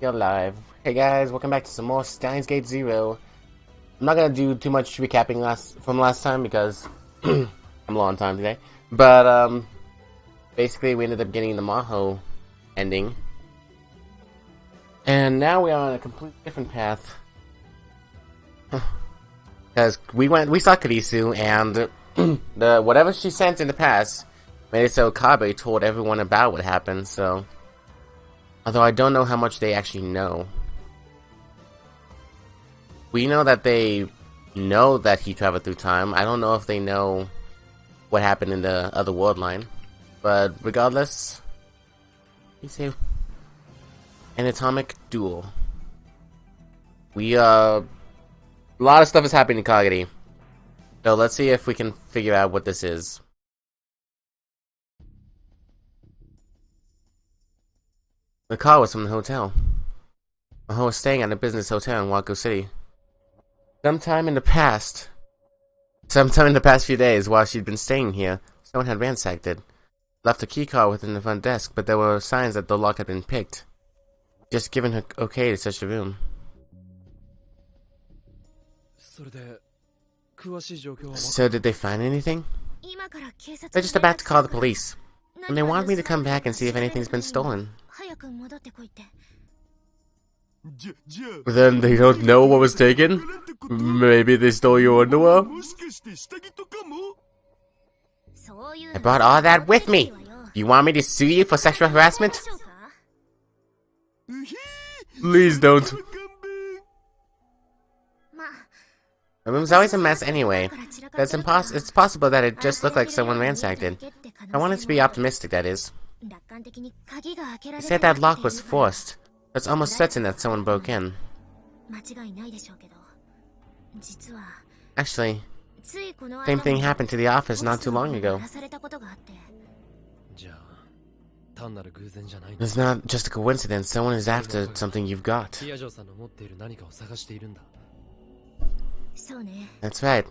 You're live. Hey guys, welcome back to some more Steins Gate Zero. I'm not gonna do too much recapping from last time because I'm low on time today. But basically we ended up getting the Maho ending, and now we are on a completely different path. Because we saw Karisu, and the whatever she sent in the past made it so Kabe told everyone about what happened. So, although I don't know how much they actually know. We know that they know that he traveled through time. I don't know if they know what happened in the other world line. But regardless, you say an atomic duel. A lot of stuff is happening in Kagari. So let's see if we can figure out what this is. The call was from the hotel. Maho was staying at a business hotel in Wako City. Sometime in the past few days, while she'd been staying here, someone had ransacked it. Left a keycard within the front desk, but there were signs that the lock had been picked. Just given her okay to search the room. So did they find anything? They're just about to call the police. And they want me to come back and see if anything's been stolen. Then they don't know what was taken? Maybe they stole your underwear? I brought all that with me! You want me to sue you for sexual harassment? Please don't. The room's always a mess anyway. It's possible that it just looked like someone ransacked it. I wanted to be optimistic, that is. They said that lock was forced. It's almost certain that someone broke in. Actually, same thing happened to the office not too long ago. It's not just a coincidence. Someone is after something you've got. That's right.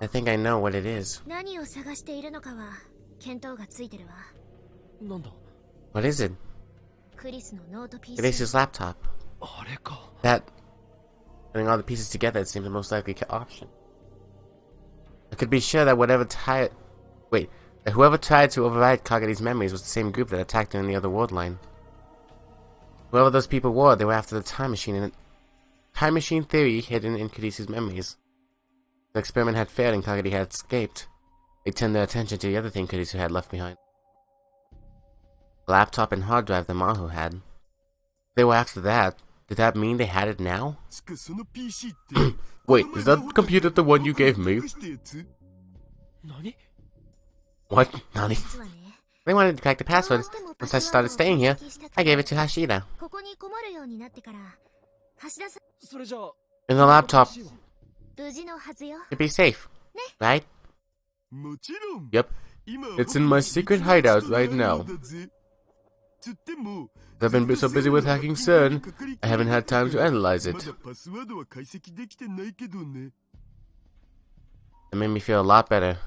I think I know what it is. What is it? Kirisu's laptop. That, putting all the pieces together, it seems the most likely option. I could be sure that whoever tried to override Kagari's memories was the same group that attacked her in the other world line. Whoever those people were, they were after the time machine, and time machine theory hidden in Kirisu's memories. The experiment had failed and Kagari had escaped. They turned their attention to the other thing Kirisu had left behind. The laptop and hard drive that Maho had. They were after that. Did that mean they had it now? Wait, is that computer the one you gave me? What? Nani? They wanted to crack the password. Once I started staying here, I gave it to Hashida. In the laptop. To be safe, right? Yep. It's in my secret hideout right now. I've been so busy with hacking CERN, I haven't had time to analyze it. It made me feel a lot better.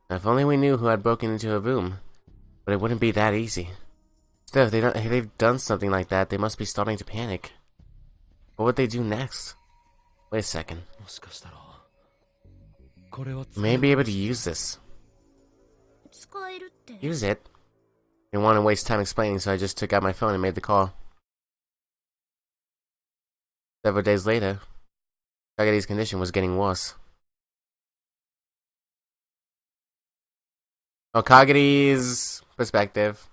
If only we knew who had broken into her room. But it wouldn't be that easy. Still, if they've done something like that, they must be starting to panic. What would they do next? Wait a second. You may be able to use this. Use it? I didn't want to waste time explaining, so I just took out my phone and made the call. Several days later, Kagari's condition was getting worse. Oh, Kagari's perspective.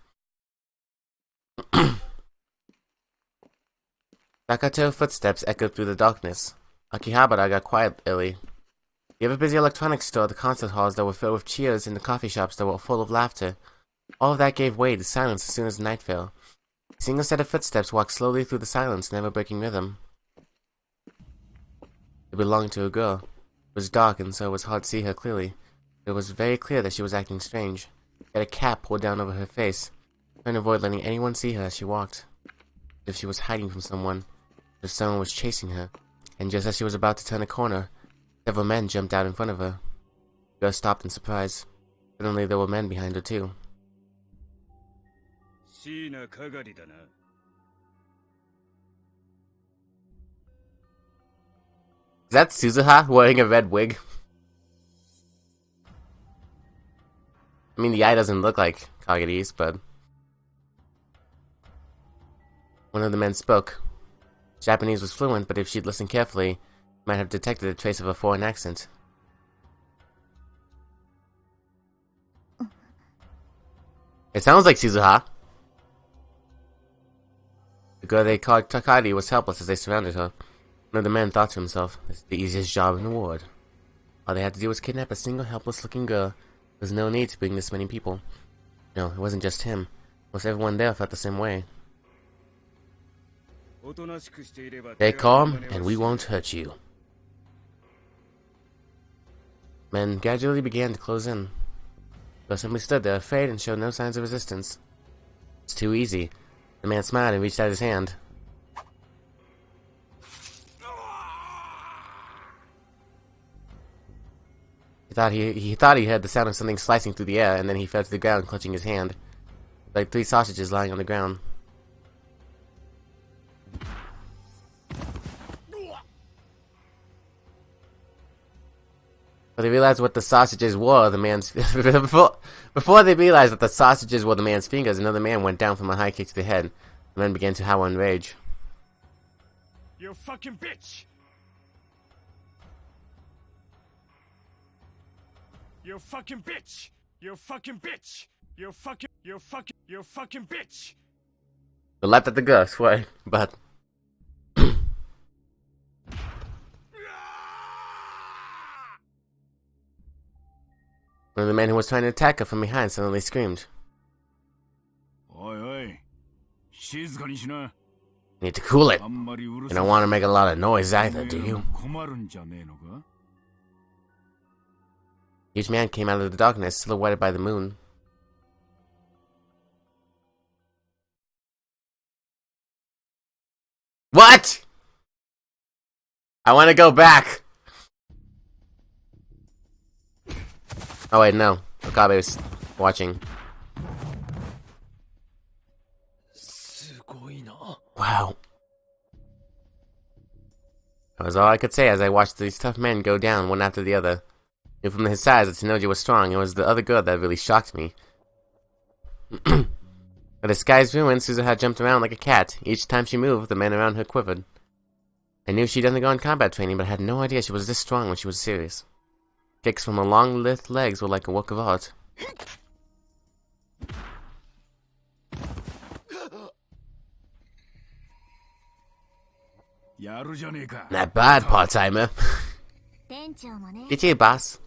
Takato footsteps echoed through the darkness. Akihabara got quiet early. The ever-busy electronics store, the concert halls that were filled with cheers, and the coffee shops that were full of laughter. All of that gave way to silence as soon as night fell. A single set of footsteps walked slowly through the silence, never breaking rhythm. It belonged to a girl. It was dark, and so it was hard to see her clearly. But it was very clear that she was acting strange. She had a cap pulled down over her face, trying to avoid letting anyone see her as she walked. As if she was hiding from someone. As if someone was chasing her. And just as she was about to turn a corner, several men jumped out in front of her. The girl stopped in surprise. Suddenly there were men behind her too. that Suzuha wearing a red wig? I mean, the eye doesn't look like Kageri's, but... One of the men spoke. Japanese was fluent, but if she'd listened carefully, might have detected a trace of a foreign accent. It sounds like Shizuha. The girl they called Takari was helpless as they surrounded her. One of the men thought to himself, "This is the easiest job in the world." All they had to do was kidnap a single helpless-looking girl. There was no need to bring this many people. No, it wasn't just him. Most everyone there felt the same way. Stay calm, and we won't hurt you. Men gradually began to close in. They simply stood there, afraid, and showed no signs of resistance. It's too easy. The man smiled and reached out his hand. He thought he heard the sound of something slicing through the air, and then he fell to the ground, clutching his hand, like 3 sausages lying on the ground. But they realized what the sausages were, the man's... before they realized that the sausages were the man's fingers, another man went down from a high kick to the head. The men began to howl in rage. You fucking bitch! You fucking bitch! You fucking bitch! You fucking bitch! They leapt at the girl, swear, but... One of the men who was trying to attack her from behind suddenly screamed. Oi. You need to cool it. You don't want to make a lot of noise either, do you? Each man came out of the darkness, silhouetted by the moon. What? I want to go back. Oh wait, no. Okabe was watching. Wow. That was all I could say as I watched these tough men go down one after the other. Knew from his size that Tsunoji was strong. It was the other girl that really shocked me. At the sky's ruin, Suzuha jumped around like a cat. Each time she moved, the men around her quivered. I knew she'd undergone combat training, but I had no idea she was this strong when she was serious. Kicks from her long, lithe legs were like a work of art. Not bad, part-timer. Get here, boss.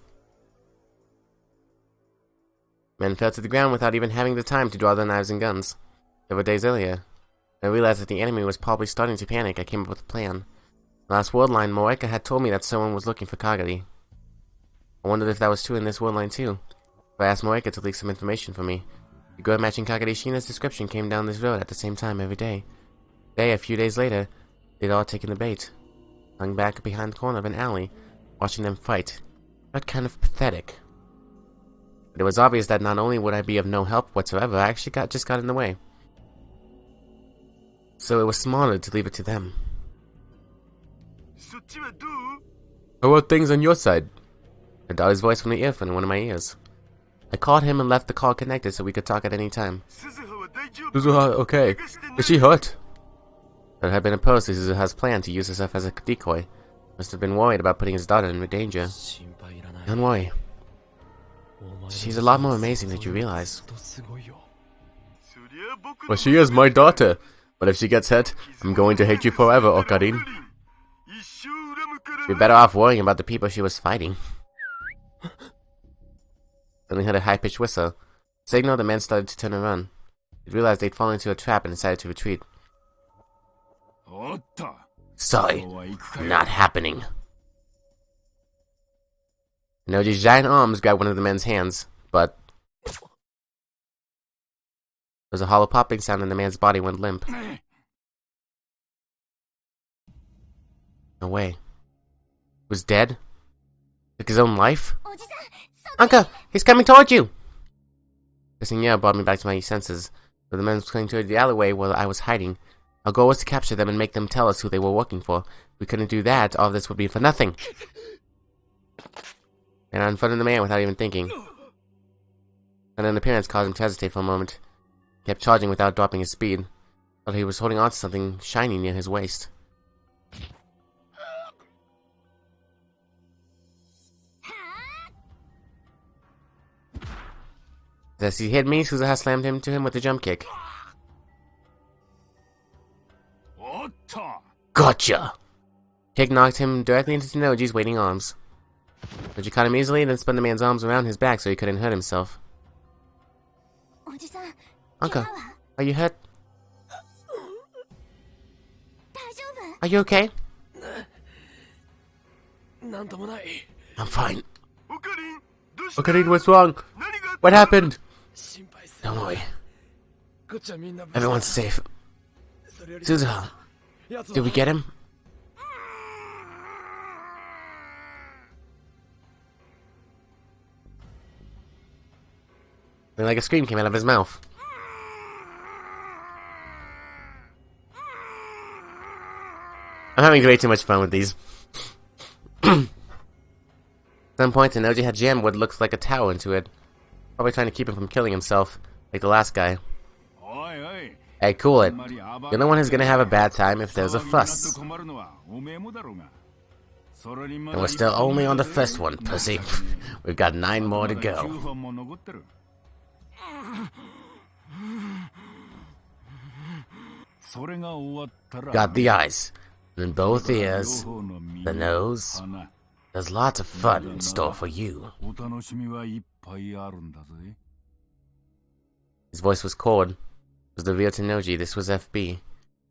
Men fell to the ground without even having the time to draw their knives and guns. Several days earlier, I realized that the enemy was probably starting to panic. I came up with a plan. The last word line, Moeka had told me that someone was looking for Kagari. I wondered if that was true in this word line too. So I asked Moeka to leak some information for me. The girl matching Kagari Shina's description came down this road at the same time every day. Today, a few days later, they'd all taken the bait. Hung back behind the corner of an alley, watching them fight. Felt kind of pathetic. But it was obvious that not only would I be of no help whatsoever, I actually just got in the way. So it was smarter to leave it to them. How are things on your side? I dialed his voice from the earphone in one of my ears. I called him and left the call connected so we could talk at any time. Suzuha, okay. Is she hurt? That had been opposed to Suzuha's plan to use herself as a decoy. Must have been worried about putting his daughter in danger. Don't worry. She's a lot more amazing than you realize. Well, she is my daughter. But if she gets hurt, I'm going to hate you forever, Okarin. You're better off worrying about the people she was fighting. Then they heard a high-pitched whistle. Signal, the men started to turn and run. They realized they'd fallen into a trap and decided to retreat. Sorry, not happening. Noji's giant arms grabbed one of the men's hands, but... there was a hollow popping sound and the man's body went limp. No way. He was dead? Took his own life? Anka, he's coming toward you! This yell brought me back to my senses. But the men was coming toward the alleyway where I was hiding. Our goal was to capture them and make them tell us who they were working for. If we couldn't do that, all of this would be for nothing. And in front of the man without even thinking. And an appearance caused him to hesitate for a moment. He kept charging without dropping his speed. But he was holding on to something shiny near his waist. As he hit me, Suzuha slammed into him with a jump kick. Gotcha! Kick knocked him directly into Tenoji's waiting arms. Noji caught him easily, then spun the man's arms around his back so he couldn't hurt himself. Uncle, are you hurt? Are you okay? I'm fine. Okarin, what's wrong? What happened? Don't worry. Everyone's safe. Suzuha, did we get him? Then like a scream came out of his mouth. I'm having way too much fun with these. At some point, Tenoji had jammed what looks like a towel into it. Probably trying to keep him from killing himself, like the last guy. Hey, cool it. You're the one who's gonna have a bad time if there's a fuss. And we're still only on the first one, pussy. We've got 9 more to go. Got the eyes, and both ears, the nose. There's lots of fun in store for you. His voice was cold. It was the real Tenoji. This was FB.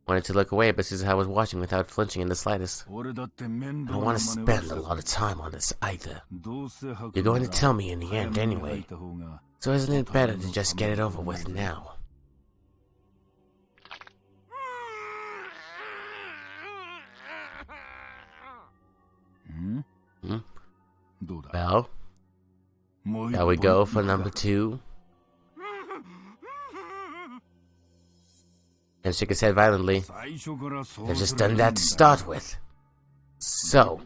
Wanted to look away, but Suzuha was watching without flinching in the slightest. I don't want to spend a lot of time on this either. You're going to tell me in the end anyway. So isn't it better to just get it over with now? Well, shall we go for number 2? And shook his head violently. They've just done that to start with. So,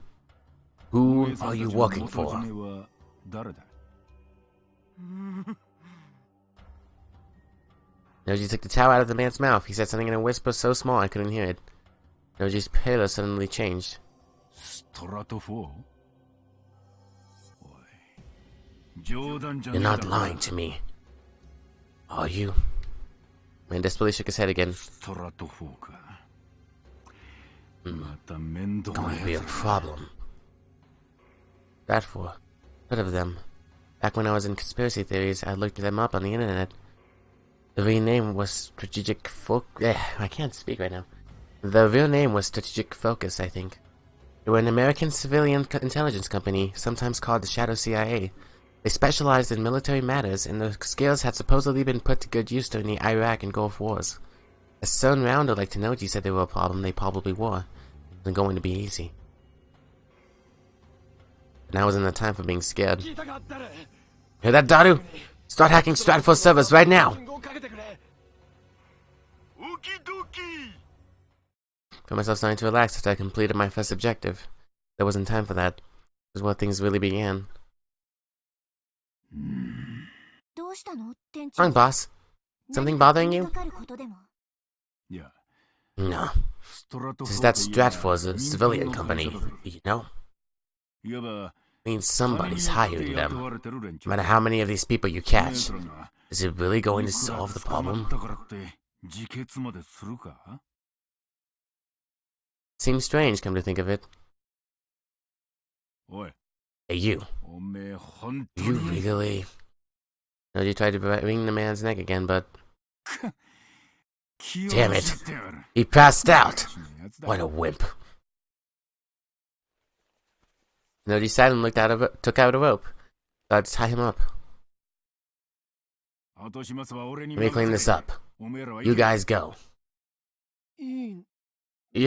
who are you working for? Noji took the towel out of the man's mouth. He said something in a whisper so small I couldn't hear it. Noji's pallor suddenly changed. You're not lying to me, are you? Man desperately shook his head again. Going to be a problem. That for? Heard of them. Back when I was in conspiracy theories, I looked them up on the internet. The real name was Strategic I can't speak right now. The real name was Strategic Focus, I think. They were an American civilian intelligence company, sometimes called the Shadow CIA. They specialized in military matters, and their skills had supposedly been put to good use during the Iraq and Gulf Wars. A stone rounder like Tenoji said they were a problem, they probably were. It wasn't going to be easy. But now wasn't the time for being scared. Hear that, Daru? Start hacking Stratfor servers right now! I found myself starting to relax after I completed my first objective. There wasn't time for that. This is where things really began. Wrong, boss. Something bothering you? No. This is that Stratfor's a civilian company, you know? Means somebody's hiring them. No matter how many of these people you catch, is it really going to solve the problem? Seems strange, come to think of it. Hey, you. You really... Noji tried to wring the man's neck again, but... Damn it! He passed out! What a wimp. Noji silently took out a rope. Thought to tie him up. Let me clean this up. You guys go. You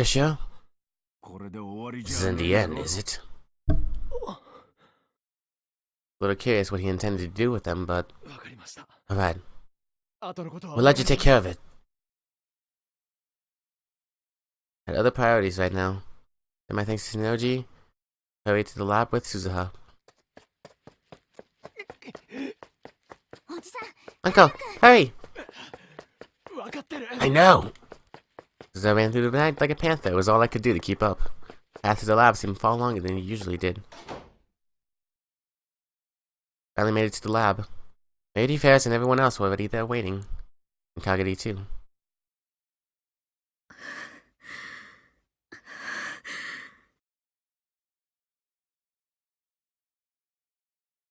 sure? This isn't the end, is it? A little curious what he intended to do with them, but... Alright. We'll let you take care of it. I had other priorities right now. And my thanks to Noji, hurry to the lab with Suzuha. Uncle, hurry! I know! As I ran through the night like a panther, it was all I could do to keep up. Path to the lab seemed far longer than it usually did. Finally made it to the lab. Lady Ferris and everyone else were already there waiting. And Kagadi too.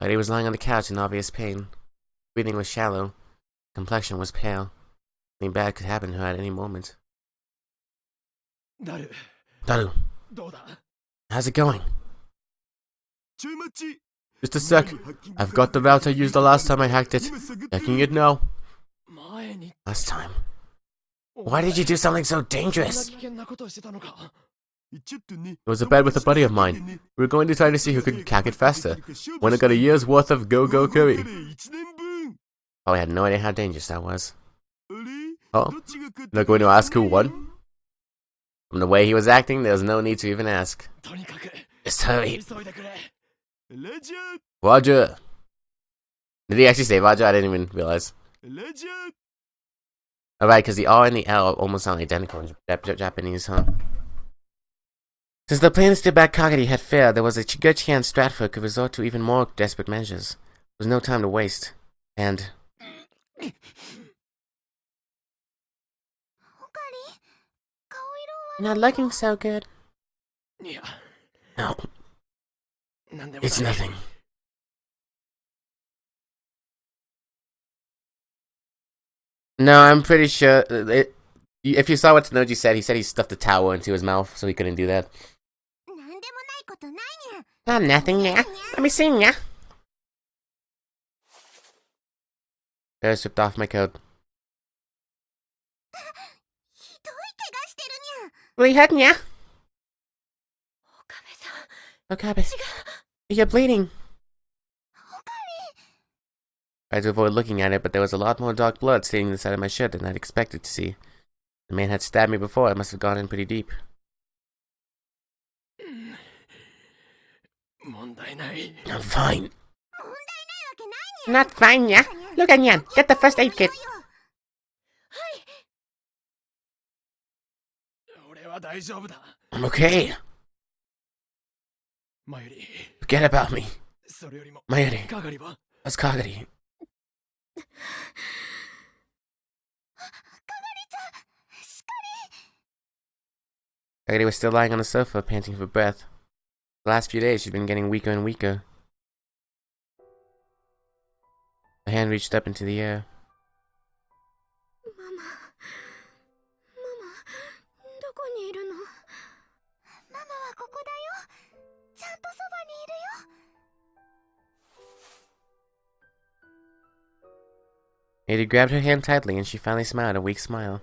Lady was lying on the couch in obvious pain. Breathing was shallow. Complexion was pale. Anything bad could happen to her at any moment. Daru. How's it going? Just a sec. I've got the route I used the last time I hacked it. Checking it now. Last time. Why did you do something so dangerous? It was a bet with a buddy of mine. We were going to try to see who could hack it faster. When I got a year's worth of go-go curry. Oh, I had no idea how dangerous that was. Oh? Not going to ask who won? From the way he was acting, there was no need to even ask. Just hurry. Roger. Did he actually say Roger? I didn't even realize. Alright, because the R and the L almost sound identical in Japanese, huh? Since the plan to steer back Kagadi had failed, there was a good chance Stratford could resort to even more desperate measures. There was no time to waste. And... You're not looking so good. No. It's nothing. No, I'm pretty sure... if you saw what Tsunoji said, he said he stuffed a towel into his mouth, so he couldn't do that. Oh, nothing, yeah. Let me see, yeah. I stripped off my coat. Really hurt, yeah? Okabe. You're bleeding. I tried to avoid looking at it, but there was a lot more dark blood staining the side of my shirt than I'd expected to see. The man had stabbed me before. I must have gone in pretty deep. I'm fine. Not fine, yeah? Look, Anyan, get the first aid kit. I'm okay. Forget about me. Mayuri. What's Kagari? Kagari was still lying on the sofa, panting for breath. The last few days, she'd been getting weaker and weaker. Her hand reached up into the air. Mayuri grabbed her hand tightly, and she finally smiled a weak smile.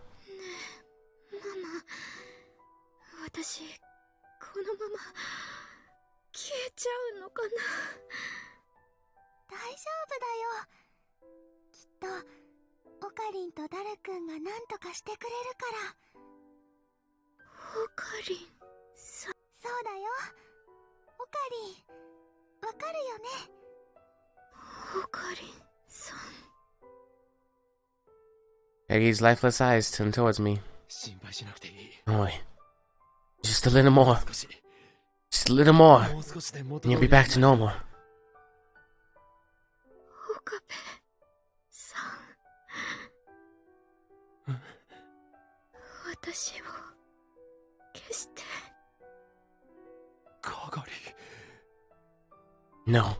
Kagi's lifeless eyes turned towards me. Oh, wait. Just a little more. Just a little more. And you'll be back to normal. No.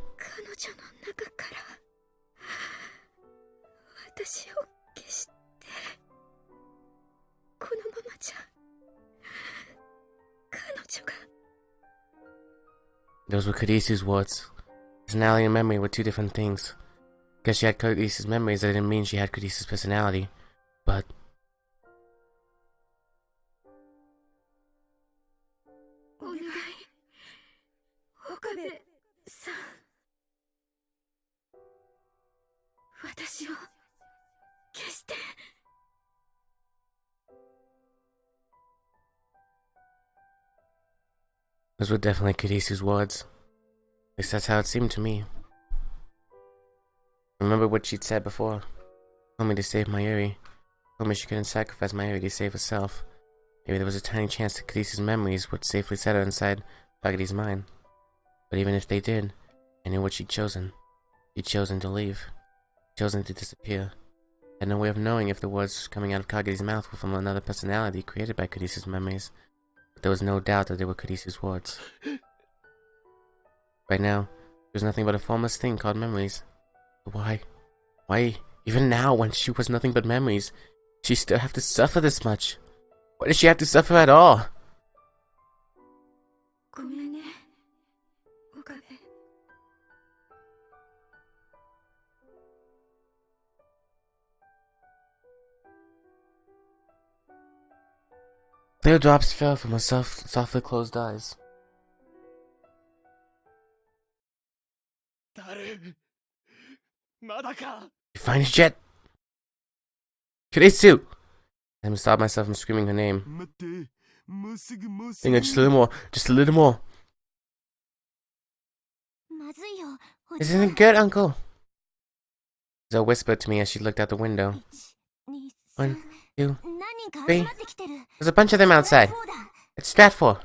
Those were Kadisu's words. Personality and memory were two different things. Because she had Kadisu's memories, that didn't mean she had Kadisu's personality. But... Those were definitely Kadisu's words. At least that's how it seemed to me. Remember what she'd said before. Told me to save Mayuri. Told me she couldn't sacrifice Mayuri to save herself. Maybe there was a tiny chance that Kadisu's memories would safely settle inside Kagedi's mind. But even if they did, I knew what she'd chosen. She'd chosen to leave. Chosen to disappear. I had no way of knowing if the words coming out of Kagedi's mouth were from another personality created by Kadisu's memories. But there was no doubt that they were Kadisu's words. Right now, there was nothing but a formless thing called memories. But why? Why, even now, when she was nothing but memories, she still have to suffer this much? Why does she have to suffer at all? Clear drops fell from her softly closed eyes. You finished yet? Kurisu! I stopped myself from screaming her name. Hang on, just a little more. Just a little more. Isn't it good, Uncle? Zoe whispered to me as she looked out the window. 1, 2, 3. There's a bunch of them outside. It's Stratfor.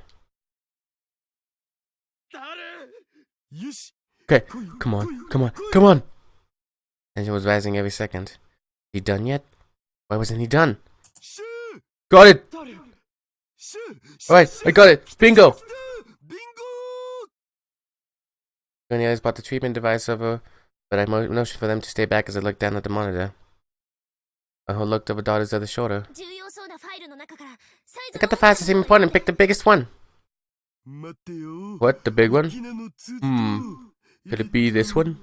Okay, come on, come on, come on! Tension was rising every second. He done yet? Why wasn't he done? Got it! Alright, I got it! Bingo! Gonia's brought the treatment device over, but I motioned for them to stay back as I looked down at the monitor. I looked over daughter's other shoulder. Look at the files that seem important and pick the biggest one. What, the big one? Could it be this one?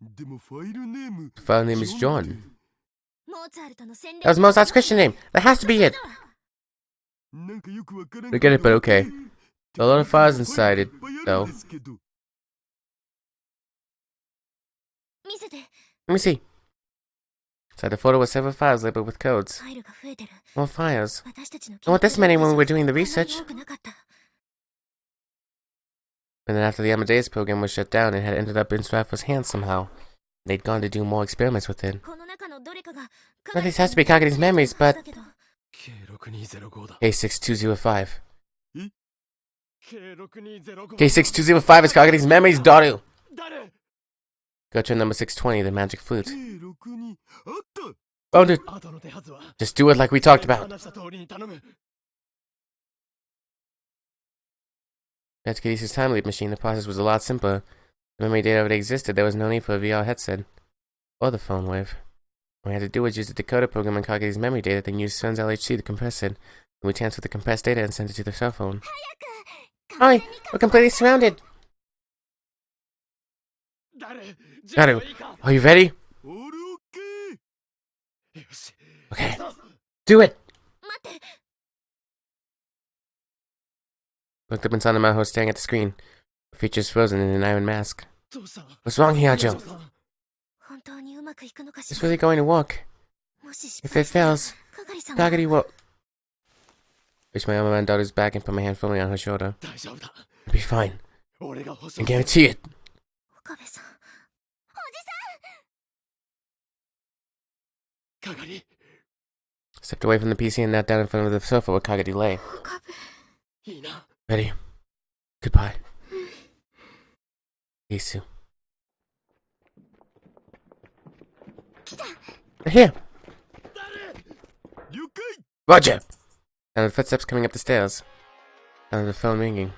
The file name is John. That was Mozart's Christian name. That has to be it. Forget it, but okay. There are a lot of files inside it, though. Let me see. Inside the folder were several files labeled with codes. More files. Not with this many when we were doing the research. And then after the Amadeus program was shut down, it had ended up in Stratfor's hands somehow. They'd gone to do more experiments with it. Well, this has to be Kagedi's memories, but... K6205. K6205 is Kagedi's memories, Daru! Go to number 620, the magic flute. Found it! Just do it like we talked about. That's Kagedi's time leap machine. The process was a lot simpler. The memory data already existed. There was no need for a VR headset. Or the phone wave. All we had to do was use the decoder program on Kagedi's memory data, then use Sven's LHC to compress it. Then we transferred the compressed data and sent it to the cell phone. Hi! We're completely surrounded! Daru, are you ready? Okay. Do it! Looked up and saw the Maho staring at the screen. Her features frozen in an iron mask. What's wrong, Hiajo? It's really going to work. If it fails, Kagedi will... Reach my arm around Daru's back and put my hand firmly on her shoulder. It'll be fine. I guarantee it. Stepped away from the PC and knelt down in front of the sofa where Kagedi lay. Ready? Goodbye. Isu. They're here! Roger! Sound of footsteps coming up the stairs. Sound of the phone ringing.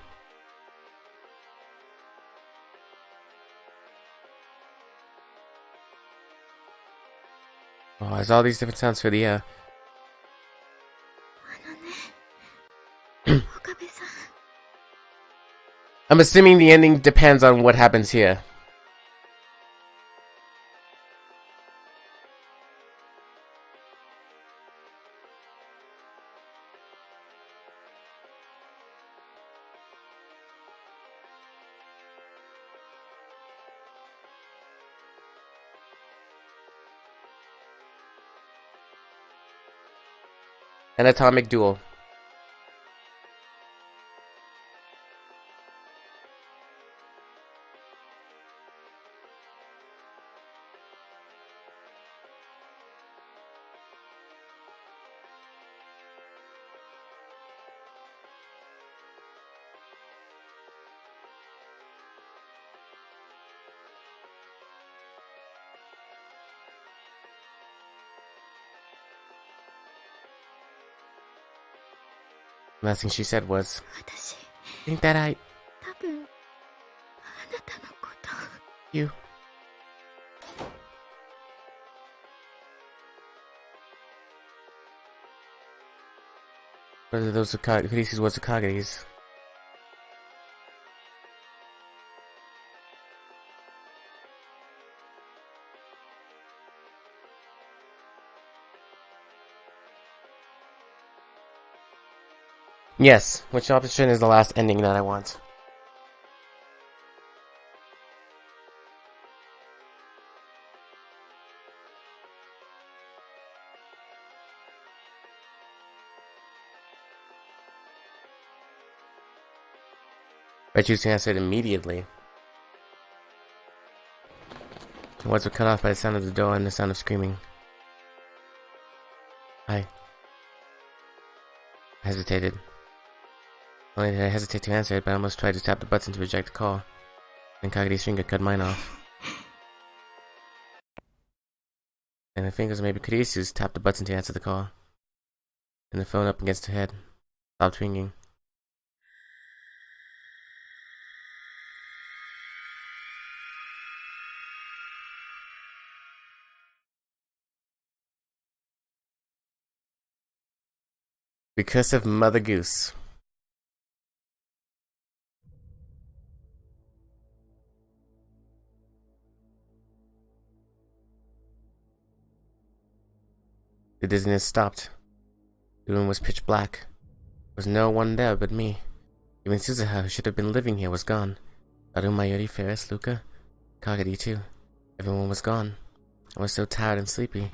Oh, there's all these different sounds through the air. I'm assuming the ending depends on what happens here. An atomic duel. The last thing she said was, think that you. Whether those Kurisis was the Kagaris. Yes, which option is the last ending that I want? By choosing to answer it immediately. The words were cut off by the sound of the door and the sound of screaming. I hesitated. Not only did I hesitate to answer it, but I almost tried to tap the button to reject the call. Then Kagari's finger cut mine off. And the fingers of maybe Kurisu's tapped the button to answer the call. And the phone up against her head stopped ringing. Because of Mother Goose. The dizziness stopped. The room was pitch black. There was no one there but me. Even Suzuha, who should have been living here, was gone. Aru, Mayuri, Ferris, Luca, Kagari too. Everyone was gone. I was so tired and sleepy.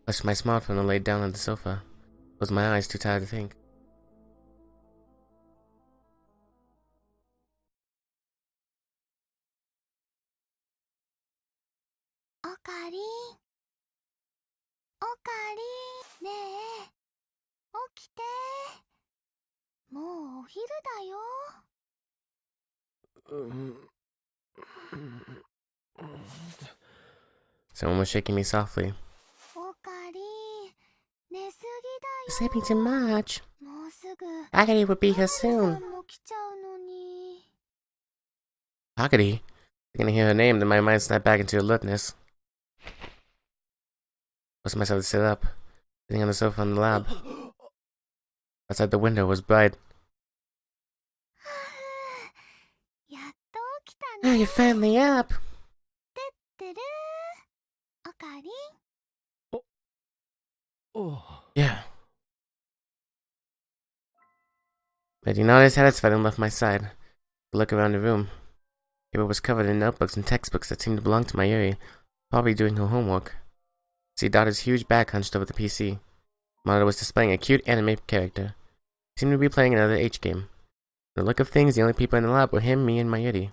I touched my smartphone and laid down on the sofa. Closed my eyes, too tired to think. Okari? Okari? ねえ、起きて。もうお昼だよ。Someone was shaking me softly. おかり、寝す Sleeping too much. ぎだよ。もうすぐ。 Kagari would be here soon. さんも来ちゃうのに。 Kagari? Thinking to hear her name, then my mind snapped back into alertness. Forced myself to sit up, sitting on the sofa in the lab. Outside the window was bright. やっと起きた Oh, ね。 you're finally up. てる。おかり。 Yeah. But you not satisfied and left my side. I look around the room. The table was covered in notebooks and textbooks that seemed to belong to Mayuri, probably doing her homework. See Daughter's huge back hunched over the PC. Monitor was displaying a cute anime character. He seemed to be playing another H game. The look of things, the only people in the lab were him, me, and Mayuri.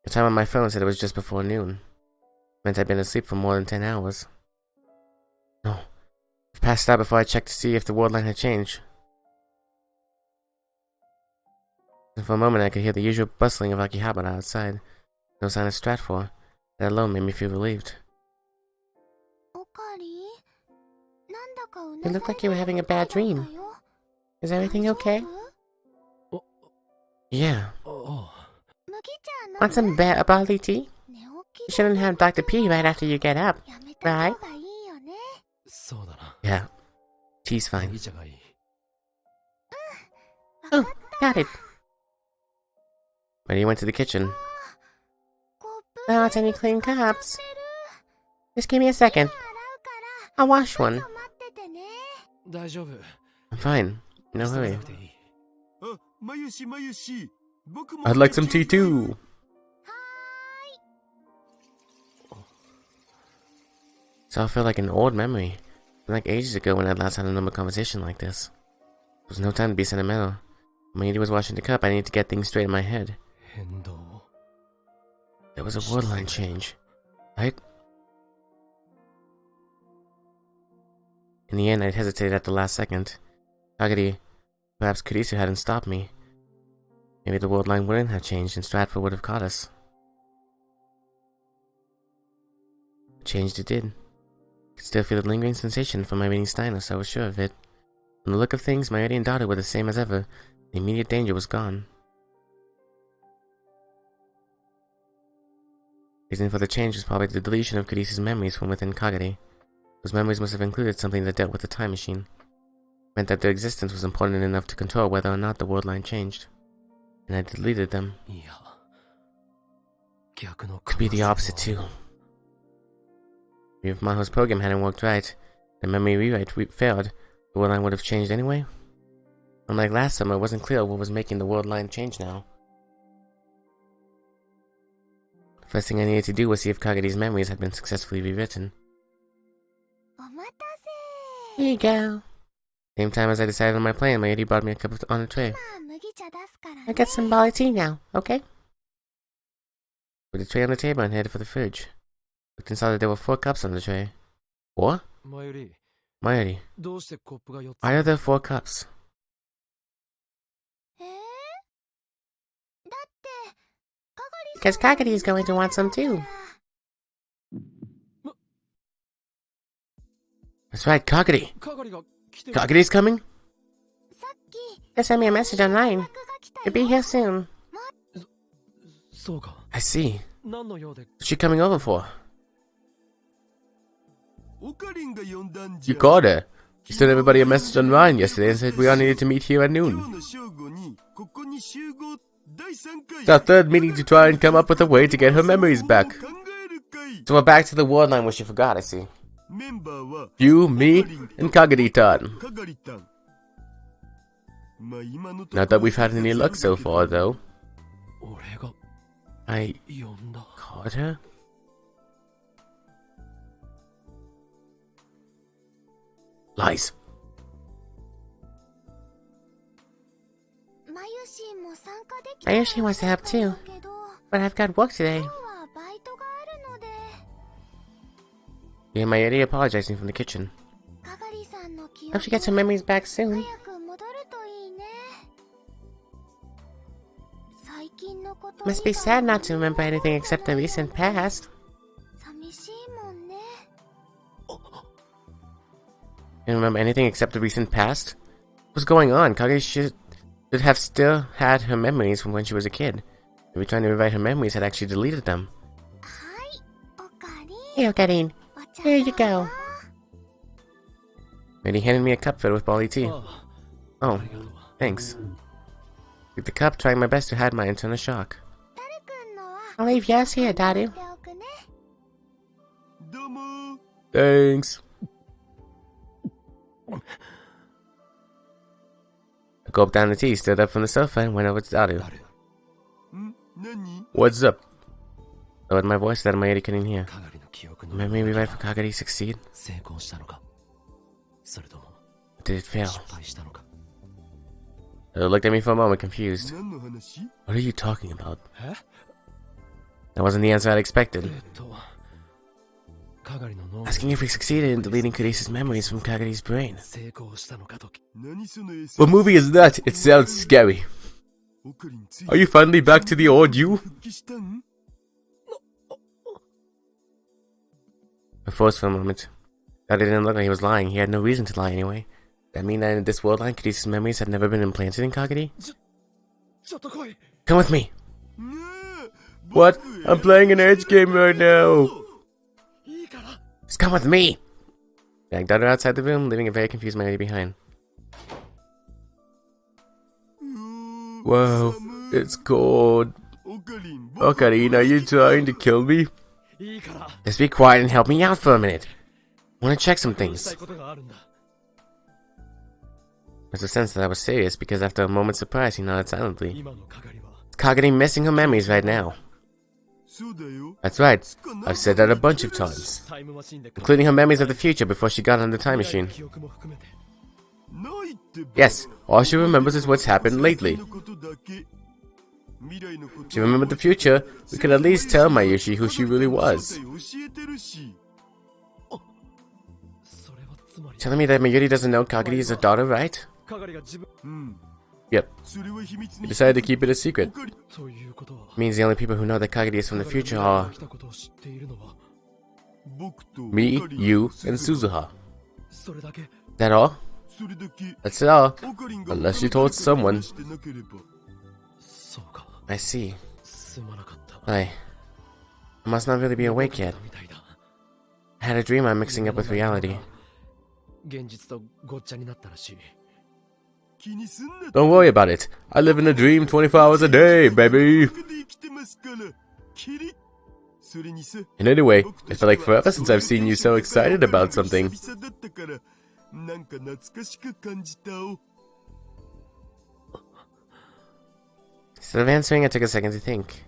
The time on my phone said it was just before noon. It meant I'd been asleep for more than 10 hours. No. I passed out before I checked to see if the ward line had changed. And for a moment I could hear the usual bustling of Akihabara outside. No sign of Stratfor. That alone made me feel relieved. It looked like you were having a bad dream. Is everything okay? Yeah. Want some barley tea? You shouldn't have Dr. P right after you get up, right? Yeah. Tea's fine. Oh, got it. When he went to the kitchen. Oh, it's any clean cups. Just give me a second. I'll wash one. I'm fine. No hurry. I'd like some tea too. So I felt like an old memory. Like ages ago when I'd last had a normal conversation like this. There was no time to be sentimental. When Mayuri was washing the cup, I needed to get things straight in my head. There was a word line change, right? In the end, I'd hesitated at the last second. Kagari, perhaps Kurisu hadn't stopped me. Maybe the word line wouldn't have changed and Stratford would have caught us. Changed it did. I could still feel the lingering sensation from my reading Steins, I was sure of it. From the look of things, my Yeti and daughter were the same as ever. The immediate danger was gone. The reason for the change was probably the deletion of Kadise's memories from within Kagari. Those memories must have included something that dealt with the time machine. It meant that their existence was important enough to control whether or not the world line changed. And I deleted them. Could be the opposite too. If Maho's program hadn't worked right, the memory rewrite failed, the world line would have changed anyway? Unlike last summer, it wasn't clear what was making the world line change now. The first thing I needed to do was see if Kagari's memories had been successfully rewritten. Here you go. Same time as I decided on my plan, my Yeti brought me a cup on a tray. I got some barley tea now, okay? Put the tray on the table and headed for the fridge. Looked inside that there were 4 cups on the tray. 4? Mayuri, why are there 4 cups? Because Kagari is going to want some too. That's right, Kagari. Kagari's coming? They sent me a message online. He'll be here soon. I see. What's she coming over for? You called her. She sent everybody a message online yesterday and said we all needed to meet here at noon. It's our 3rd meeting to try and come up with a way to get her memories back. So we're back to the world line where she forgot, I see. You, me, and Kagari-tan. Not that we've had any luck so far, though. I called her? Lies. Mayushi wants to help too, but I've got work today. Yeah, my Yeti apologizing from the kitchen. Hope she gets her memories back soon. Must be sad not to remember anything except the recent past. You remember anything except the recent past? What's going on? Kagari should have still had her memories from when she was a kid. Maybe trying to rewrite her memories had actually deleted them. Hey, Okarine. Here you go. And he handed me a cup filled with barley tea. Oh, thanks. With the cup, trying my best to hide my internal shock. I'll leave yours here, Daru. Thanks. I gulped down the tea, stood up from the sofa, and went over to Daru. What's up? I lowered my voice so that my Yeti couldn't hear. Memory rewrite for Kagari succeed? Or did it fail? They looked at me for a moment, confused. What are you talking about? That wasn't the answer I'd expected. Asking if we succeeded in deleting Kadise's memories from Kagari's brain. What movie is that? It sounds scary. Are you finally back to the old you? I froze for a moment. That didn't look like he was lying. He had no reason to lie anyway. Does that mean that in this world line, Kadise's memories had never been implanted in Kagari? Come with me! What? I'm playing an Edge game right now! Just come with me! I dragged her outside the room, leaving a very confused Mayuri behind. Wow, it's cold. Okarine, are you trying to kill me? Just be quiet and help me out for a minute. I want to check some things. There's a sense that I was serious because after a moment's surprise, he nodded silently. Is Kagari missing her memories right now? That's right. I've said that a bunch of times. Including her memories of the future before she got on the time machine. Yes, all she remembers is what's happened lately. If she remembered the future, we could at least tell Mayushi who she really was. Telling me that Mayuri doesn't know Kagari is her daughter, right? Yep. He decided to keep it a secret. Means the only people who know that Kagari is from the future are... Me, you, and Suzuha. That all? That's it all. Unless you told someone. I see. I must not really be awake yet. I had a dream I'm mixing up with reality. Don't worry about it. I live in a dream 24 hours a day, baby. And anyway, it felt like forever since I've seen you so excited about something. Instead of answering, I took a second to think.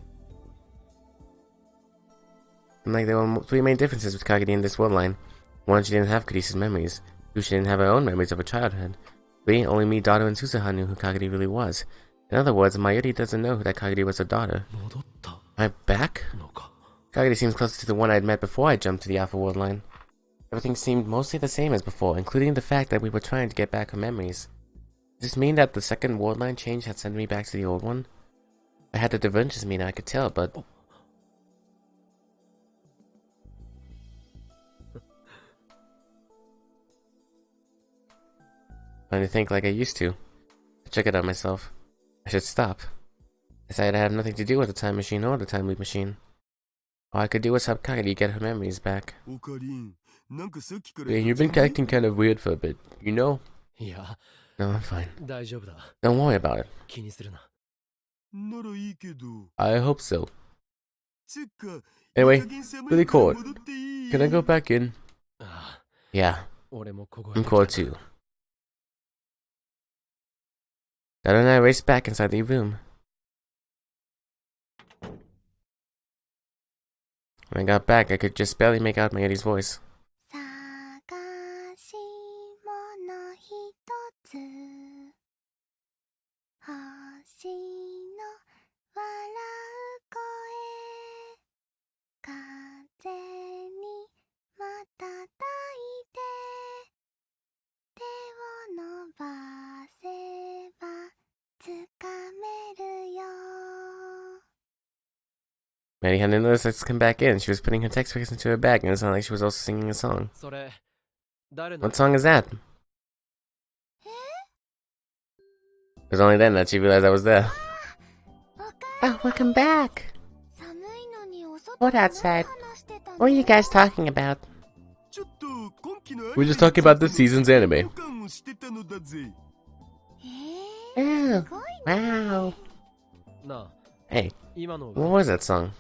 And like there were three main differences with Kagedi in this world-line. One, she didn't have Kurisa's memories. Two, she didn't have her own memories of her childhood. Three, only me, Dato, and Suzuha knew who Kagedi really was. In other words, Mayuri doesn't know that Kagedi was her daughter. Am I back? Kagedi seems closer to the one I'd met before I jumped to the Alpha World line. Everything seemed mostly the same as before, including the fact that we were trying to get back her memories. Does this mean that the second world line change had sent me back to the old one? I had the divergence meter, I could tell, but... Trying to think like I used to. I check it out myself. I should stop. I decided I have nothing to do with the time machine or the time loop machine. All I could do was help Kagedi get her memories back. Hey, you've been acting kind of weird for a bit, you know? Yeah. No, I'm fine. Don't worry about it. I hope so. Anyway, really cool. Can I go back in? Yeah. I'm cool too. Dad and I raced back inside the room. When I got back, I could just barely make out Mayuri's voice. Maddie hadn't noticed us come back in. She was putting her textbooks into her bag, and it sounded like she was also singing a song. What song is that? It was only then that she realized I was there. Oh, welcome back. What outside? What are you guys talking about? We're just talking about this season's anime. Oh, wow. Hey, what was that song?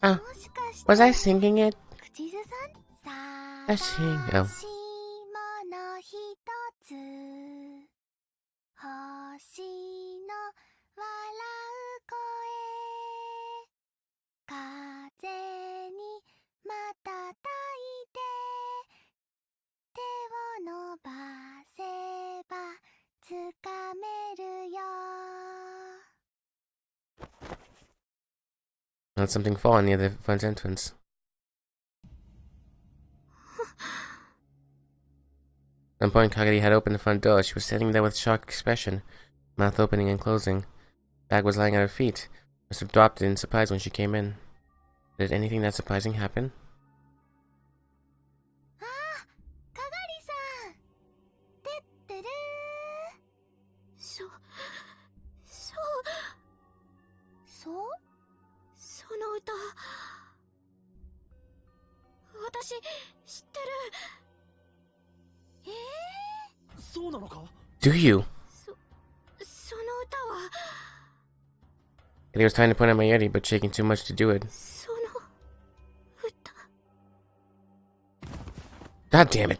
Oh, was I singing it? Oh. Let something fall near the front entrance. At one point, Kagedi had opened the front door. She was sitting there with a shocked expression, mouth opening and closing. Bag was lying at her feet. Must have dropped it in surprise when she came in. Did anything that surprising happen? Do you? And he was trying to point at Mayuri, but shaking too much to do it. God damn it!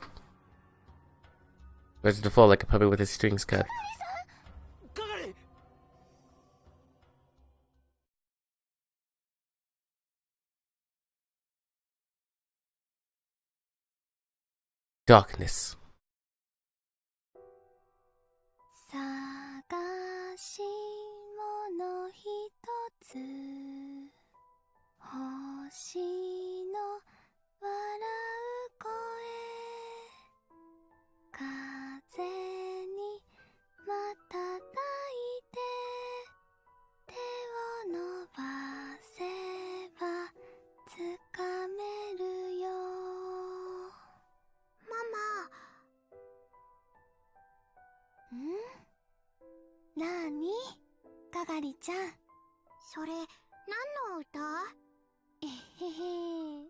Ready to fall like a puppet with his strings cut. Darkness. なーにかがりちゃん。それ、何の歌？えへへ。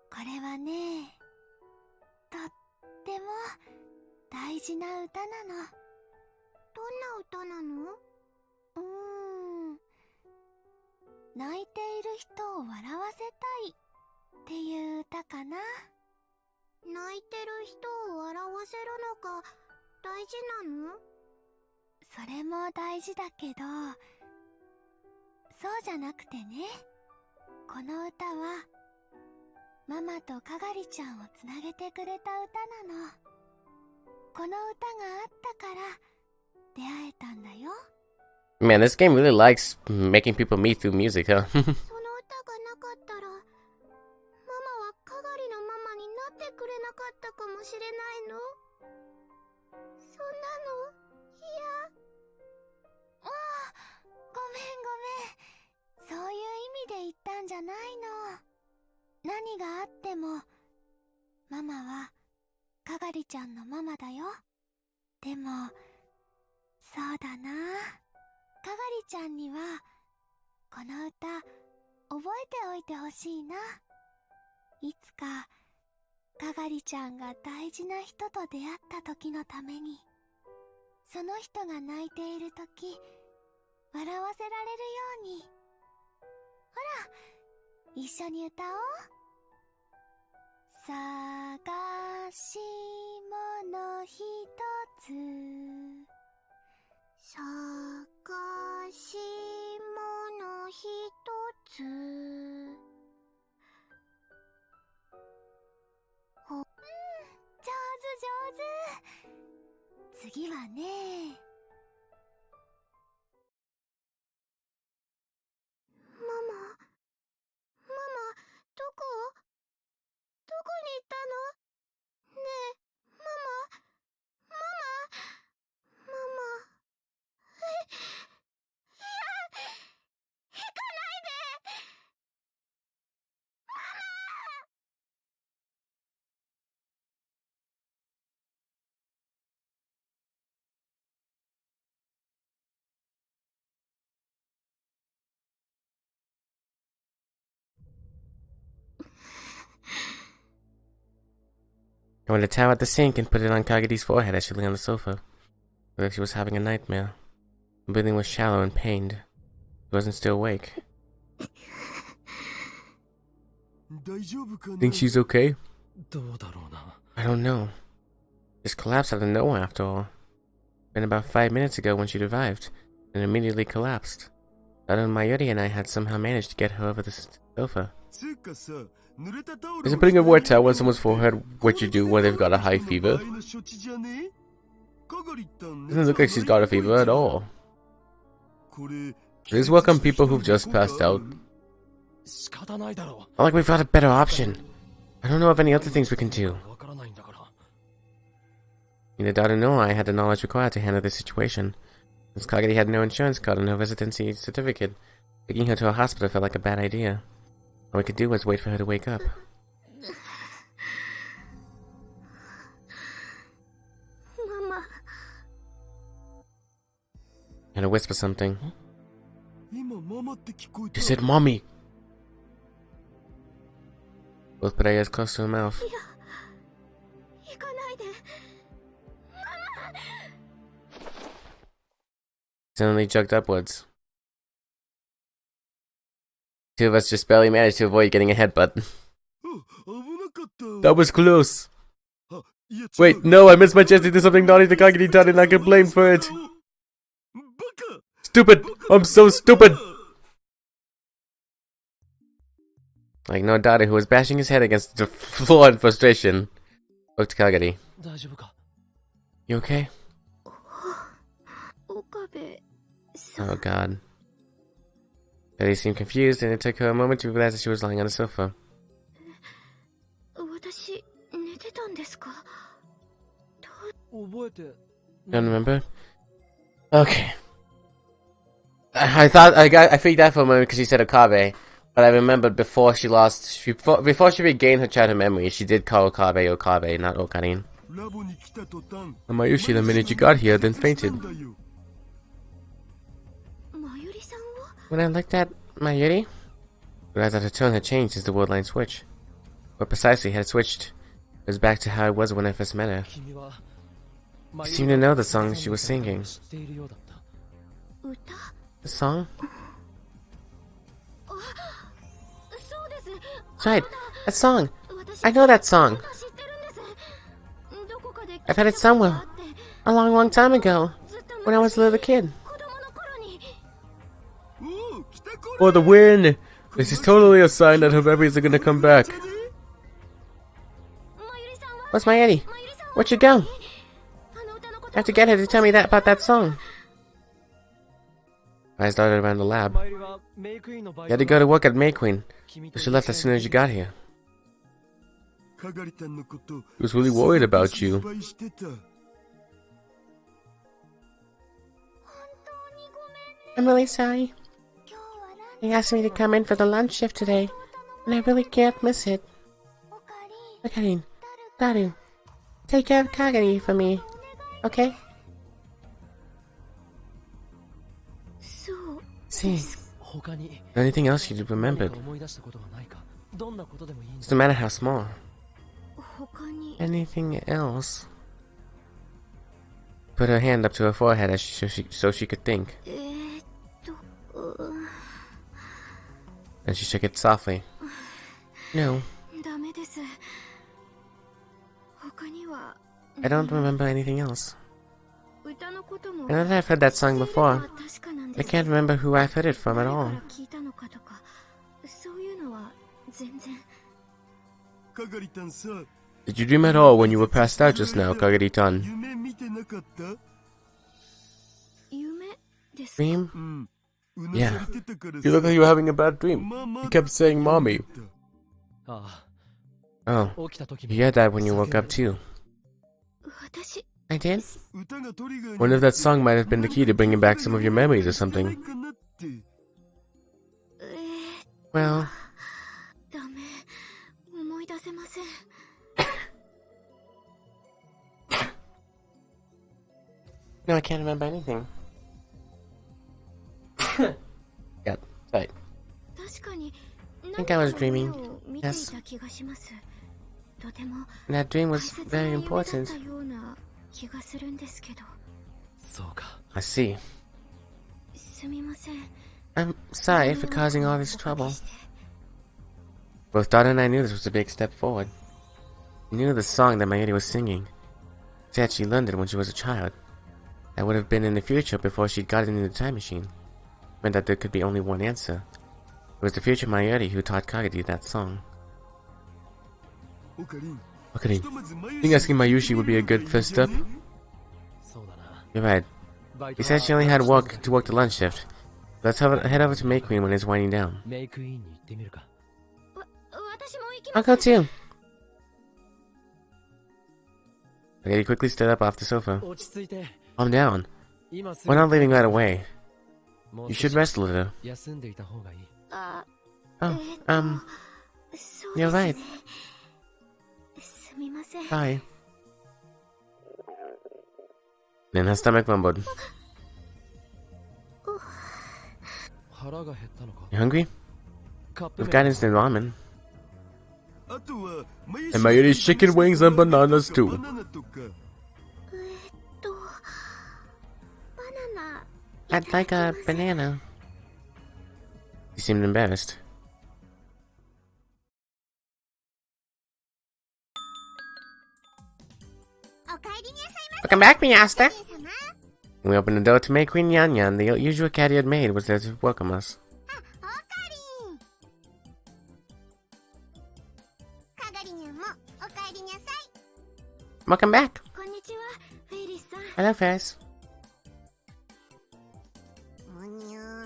これはね、とっても大事な歌なの。どんな歌なの？泣いている人を笑わせたいっていう歌かな。泣いてる人を笑わせるのが大事なの？それも大事だけど、そうじゃなくてね、この歌はママとかがりちゃんをつなげてくれた歌なの。この歌があったから出会えたんだよ。Man, this game really likes making people meet through music, huh? その歌がなかったら、ママはかがりのママになってくれなかったかもしれないの？そんなの嫌。ああ、ごめん。そういう意味で言ったんじゃないの。何があっても、ママはかがりちゃんのママだよ。でも、そうだな。かがりちゃんにはこの歌覚えておいてほしいな。いつかかがりちゃんが大事な人と出会った時のために、その人が泣いている時笑わせられるように。ほら、一緒に歌おう。探し物一つ、探し物一つ。上手。次はね。ママ、どこに行ったの？ねえ、ママ。いや、行かないで。I went to towel at the sink and put it on Kagede's forehead as she lay on the sofa. It looked like she was having a nightmare. Her breathing was shallow and pained. She wasn't still awake. Think she's okay? I don't know. Just collapsed out of nowhere after all. Been about 5 minutes ago when she revived, and immediately collapsed. Dada Mayuri and I had somehow managed to get her over the sofa. Isn't putting a wet towel on someone's forehead what you do when they've got a high fever? Doesn't look like she's got a fever at all. Please welcome people who've just passed out. Not like we've got a better option. I don't know of any other things we can do. Neither Dada nor I had the knowledge required to handle this situation. Since Kagedi had no insurance card and no residency certificate, taking her to a hospital felt like a bad idea. All we could do was wait for her to wake up. Mama. I had to whisper something. You said mommy! Both put our ears close to her mouth. Suddenly jumped upwards. Two of us just barely managed to avoid getting a headbutt. That was close. Wait, no, I missed my chance to do something naughty to Kagedi done and I get blamed for it. Stupid! I'm so stupid! I ignored Dada, who was bashing his head against the floor in frustration. Spoke to Kagedi. You okay? Oh god. Betty seemed confused, and it took her a moment to realize that she was lying on the sofa. Don't remember? Okay. I thought I freaked out for a moment because she said Okabe, but I remembered before she regained her childhood memory, she did call Okabe Okabe, not Okarin. Amayushi the minute you got here, then fainted. When I looked at Mayuri, I realized that her tone had changed since the word line switch. Or precisely, had switched. It was back to how it was when I first met her. She seemed to know the song she was singing. The song? That's right, that song! I know that song! I've heard it somewhere. A long, long time ago. When I was a little kid. For the win! This is totally a sign that her memories are gonna come back. Where's my Eddie? Where'd you go? I have to get her to tell me that about that song. I started around the lab. You had to go to work at May Queen, but she left as soon as you got here. He was really worried about you. I'm really sorry. He asked me to come in for the lunch shift today, and I really can't miss it. Okarin, Daru, take care of Kagari for me, okay? See, anything else you remembered? No matter how small. Anything else? Put her hand up to her forehead as so she could think. And she shook it softly. No. I don't remember anything else. I know that I've heard that song before. I can't remember who I've heard it from at all. Did you dream at all when you were passed out just now, Kagari-tan? Dream? Yeah. You look like you were having a bad dream. You kept saying mommy. Oh, you heard that when you woke up too. I did? Wonder if that song might have been the key to bringing back some of your memories or something. Well... No, I can't remember anything. Yeah, right. I think I was dreaming. Yes. And that dream was very important. I see. I'm sorry for causing all this trouble. Both Dada and I knew this was a big step forward. We knew the song that Mayuri was singing. Said she learned it when she was a child. That would have been in the future before she'd gotten into the time machine. Meant that there could be only one answer. It was the future Mayuri who taught Kagadi that song. Okarin, think asking Mayushi would be a good first step? You're right. He said she only had to work the lunch shift. Let's head over to May Queen when it's winding down. I'll go too. Kagadi quickly stood up off the sofa. Calm down. We're not leaving right away. You should rest a little. Oh, you're right. Sorry. Then her stomach rumbled. You hungry? We've got instant ramen. And Mayuri's chicken wings and bananas too. I'd like a banana. He seemed embarrassed. Welcome back, Miyasta. We opened the door to make Queen Yan Yan. The usual cat-eared maid was there to welcome us. Welcome back. Hello, Ferris.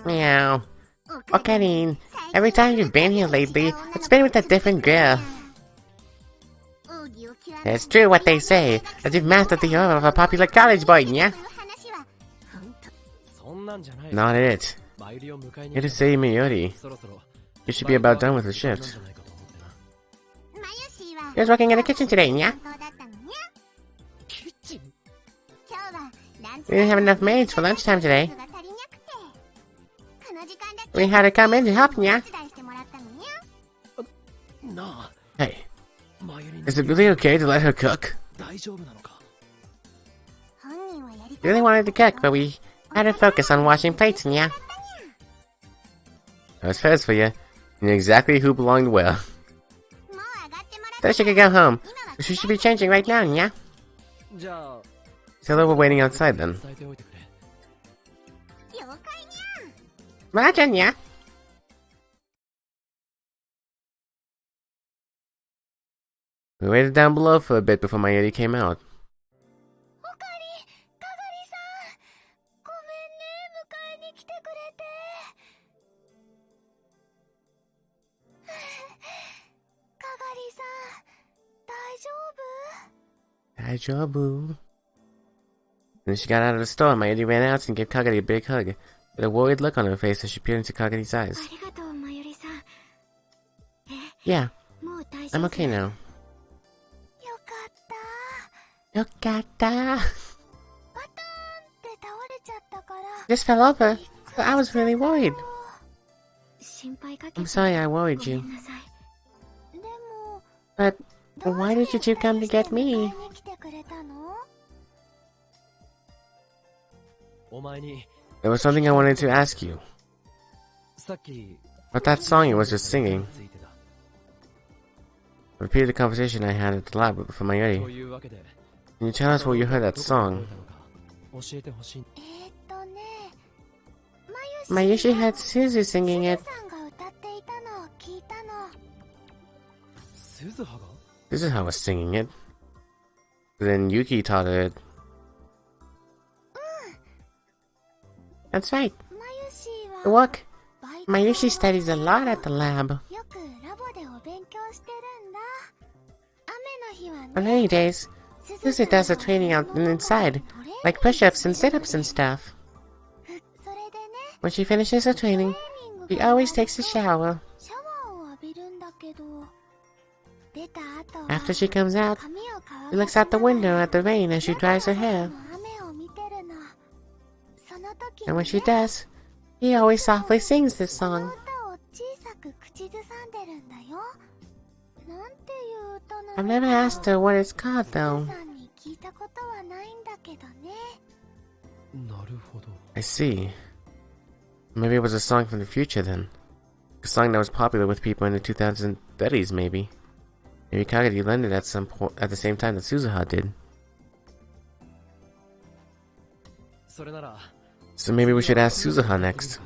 Meow. Okarin, every time you've been here lately, it's been with a different girl. It's true what they say, that you've mastered the aura of a popular college boy, yeah? Not it. Here to say Mayuri. You should be about done with the shift. You was working in the kitchen today, yeah? We didn't have enough maids for lunchtime today. We had to come in to help ya. 手伝いしてもらったのにゃ。なあ、 Hey, マユリに is it really okay to let her cook? 大丈夫なのか。本人はやり We really wanted to cook, but we had to focus on washing plates, yeah. That was first for you. You knew exactly who belonged where. もう上がってもらった。 So she could go home. She should be changing right now, yeah. じゃあ、 So they were waiting outside then. 伝えておいてくれ。了解にゃ。 Imagine, yeah. We waited down below for a bit before Mayuri came out. おかり、かがりさん。ごめんね、迎えに来てくれて。かがりさん、大丈夫？ Daijoubu. When she got out of the store, Mayuri ran out and gave Kagari a big hug, with a worried look on her face as she peered into Kagari's eyes. ありがとう、まゆりさん。 Yeah, もう大丈 I'm 夫。 okay now. よかった。 Yokata. バターンって倒れちゃったから。 Just fell over. So I was really worried. 心配かけて I'm sorry I worried ごめ you. んなさい。でも、 But どう why して did you come to get 迎え me? に来てくれたの？お前に、 There was something I wanted to ask you. さっき、 About that song you was just singing. ついてた。 I repeated the conversation I had at the lab for と Mayuri. いうわけで、 Can you tell us where you heard that どこで song? 覚えたのか教えてほしい。まゆし Mayushi had Suzu singing it. さんが歌っていたのを聞いたの。鈴葉が This is how I was singing it. Then Yuki taught her it. That's right. まゆし The は work. バイト Mayushi studies a lot at the lab. よくラボでお勉強してるんだ。雨の日は On ね、 rainy days, Suzu does the training out and inside, like push-ups and sit-ups and stuff. それでね、 When she finishes her トレー training, ニング she が always 終わる takes a と shower. シャワーを浴びるんだけど、出た後は After she comes out, 髪を乾 she か looks しな out the がら window at the rain as she dries her hair. 雨を見てるの。その時 And when に she ね、 does, he always softly sings this この song. 歌を小さく口ずさんでるんだよ。なんていう歌な I've の never asked her what it's called すず though. さんに聞いたことはないんだけどね。なるほど。 I see. Maybe it was a song from the future then. A song that was popular with people in the 2030s maybe. Maybe Kagari learned it at some point at the same time that Suzuha did. それなら、 So maybe we should ask Suzuha next.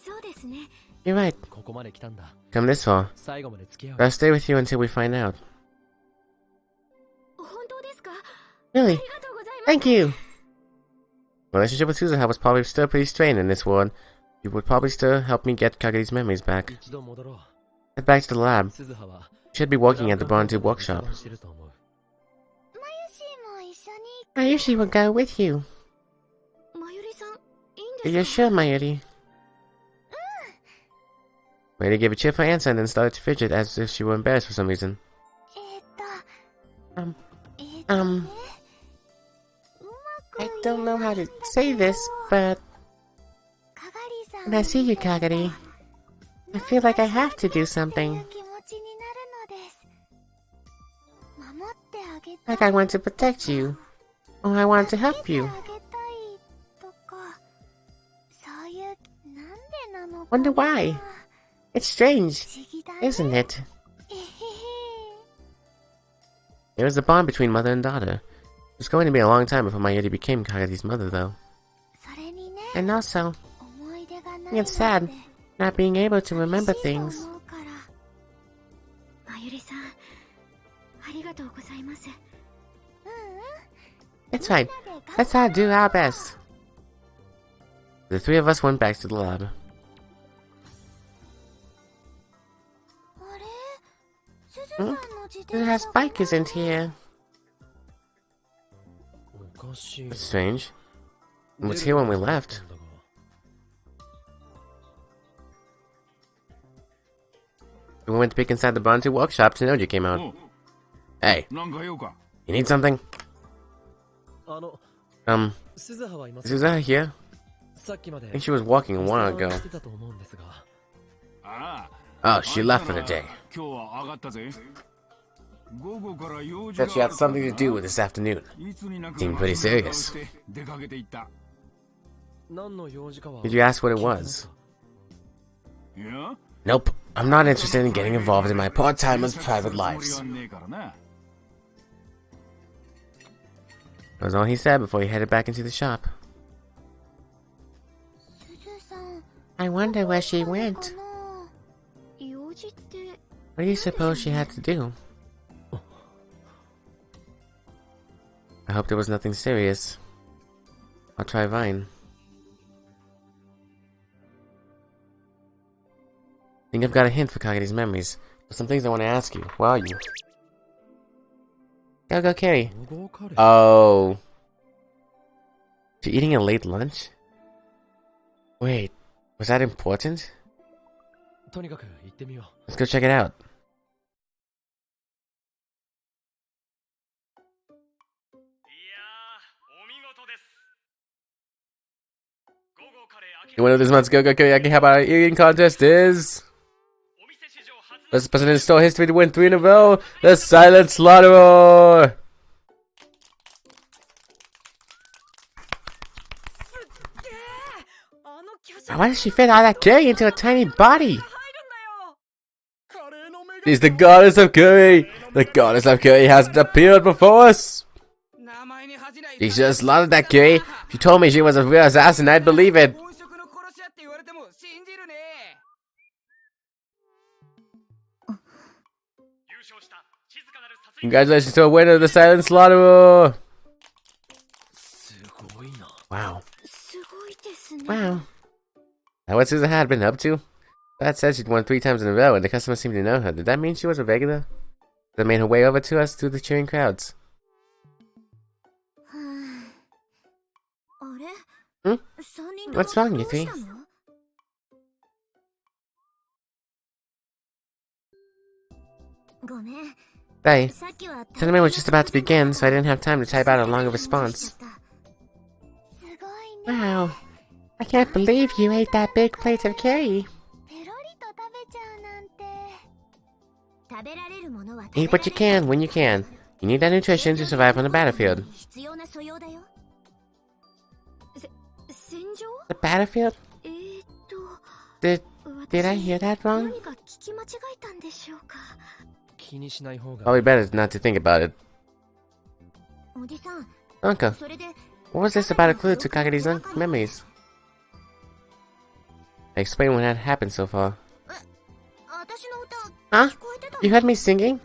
そうですね。 You're right. ここまで来たんだ。 Come this far. 最後まで付き合う But。I'll stay with you until we find out. 本当ですか？ Really? ありがとうございます。 Thank you! Relationship with Suzuha was probably still pretty strained in this world. You would probably still help me get Kagari's memories back. 一度戻ろ Head back to the lab. う。鈴葉は、 Should be working at the Bronze workshop. してると思う。まゆしも一緒に。 Mayushi will go with you. まゆりさん、いいん Are で you すか？ sure, Mayuri? Mayuri gave a cheerful answer and then started to fidget as if she were embarrassed for some reason. えーっと、 Um, えーっと um, ね、うま I く don't 言 know えな how いん to だ say けど this, but かがりさん when I see you, Kagari, I feel like I have to do ってい something. う気持ちになるのです。守ってあげたい。 Like I want to protect you. Or I want to help you. 助けてあげたいとか、そういう、なんでなのか Wonder な。 why. It's strange, 不思議だね。 isn't it? えへへ。 There was a bond between mother and daughter. It was going to be a long time before Mayuri became Kagari's mother, though. それにね、 And also, 思い出がないの it's sad で not being able to remember 寂しいと things. 思うから。まゆりさん、ありがとうございます。It's fine. Let's all do our best. The three of us went back to the lab. あれ、すずさんの自転 Suzuha's 車 bike isn't here. おかしい。 That's strange. It was here when we left. We went to peek inside the Bronze workshop. Tenoji came out. おう Hey, なんか用か you need something? あの、 Um, 鈴葉はいま is せん。 Suzuha here? think she was walking a while ago. Oh, she left for the day. Said she had something to do with this afternoon. Seemed pretty serious. Did you ask what it was? Nope. I'm not interested in getting involved in my part-timers' private lives. That's all he said before he headed back into the shop. I wonder where she went. What do you suppose she had to do? I hope there was nothing serious. I'll try Vine. I think I've got a hint for Kagede's memories. There's some things I want to ask you. Where are you? Go, Carrie. Oh. You're eating a late lunch? Wait, was that important? Let's go check it out. The winner of this month's Go-Go Karaoke How About Eating Contest is... First person in store history to win 3 in a row, the Silent Slaughterer! Why does she fit all that curry into a tiny body? She's the goddess of curry! The goddess of curry hasn't appeared before us! She just slaughtered that curry. If you told me she was a real assassin, I'd believe it. Congratulations to a winner of the Silent Slaughterer! Wow. Wow. Now what Susan had been up to? That said she'd won 3 times in a row and the customers seemed to know her. Did that mean she was a regular? That made her way over to us through the cheering crowds. What's wrong, you three? Sorry. Tournament was just about to begin, so I didn't have time to type out a longer response. Wow. I can't believe you ate that big plate of curry. Eat what you can, when you can. You need that nutrition to survive on the battlefield. The battlefield? Did I hear that wrong? Probably better not to think about it. Uncle, what was this about a clue to Kagede's memories? Explain what had happened so far. Huh? You heard me singing?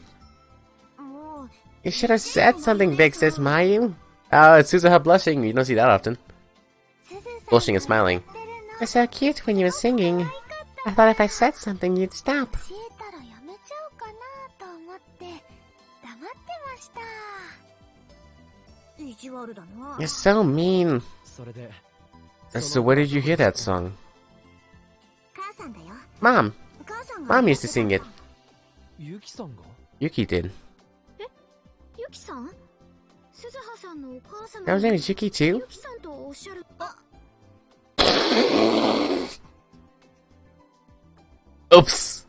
You should have said something big, says Mayu. Oh, it's Suzuha blushing. You don't see that often. Blushing and smiling. You're so cute when you were singing. I thought if I said something, you'd stop. You're so mean. So where did you hear that song? Mom! Mom used to sing it. Yuki did. That was name is Yuki too? Oops!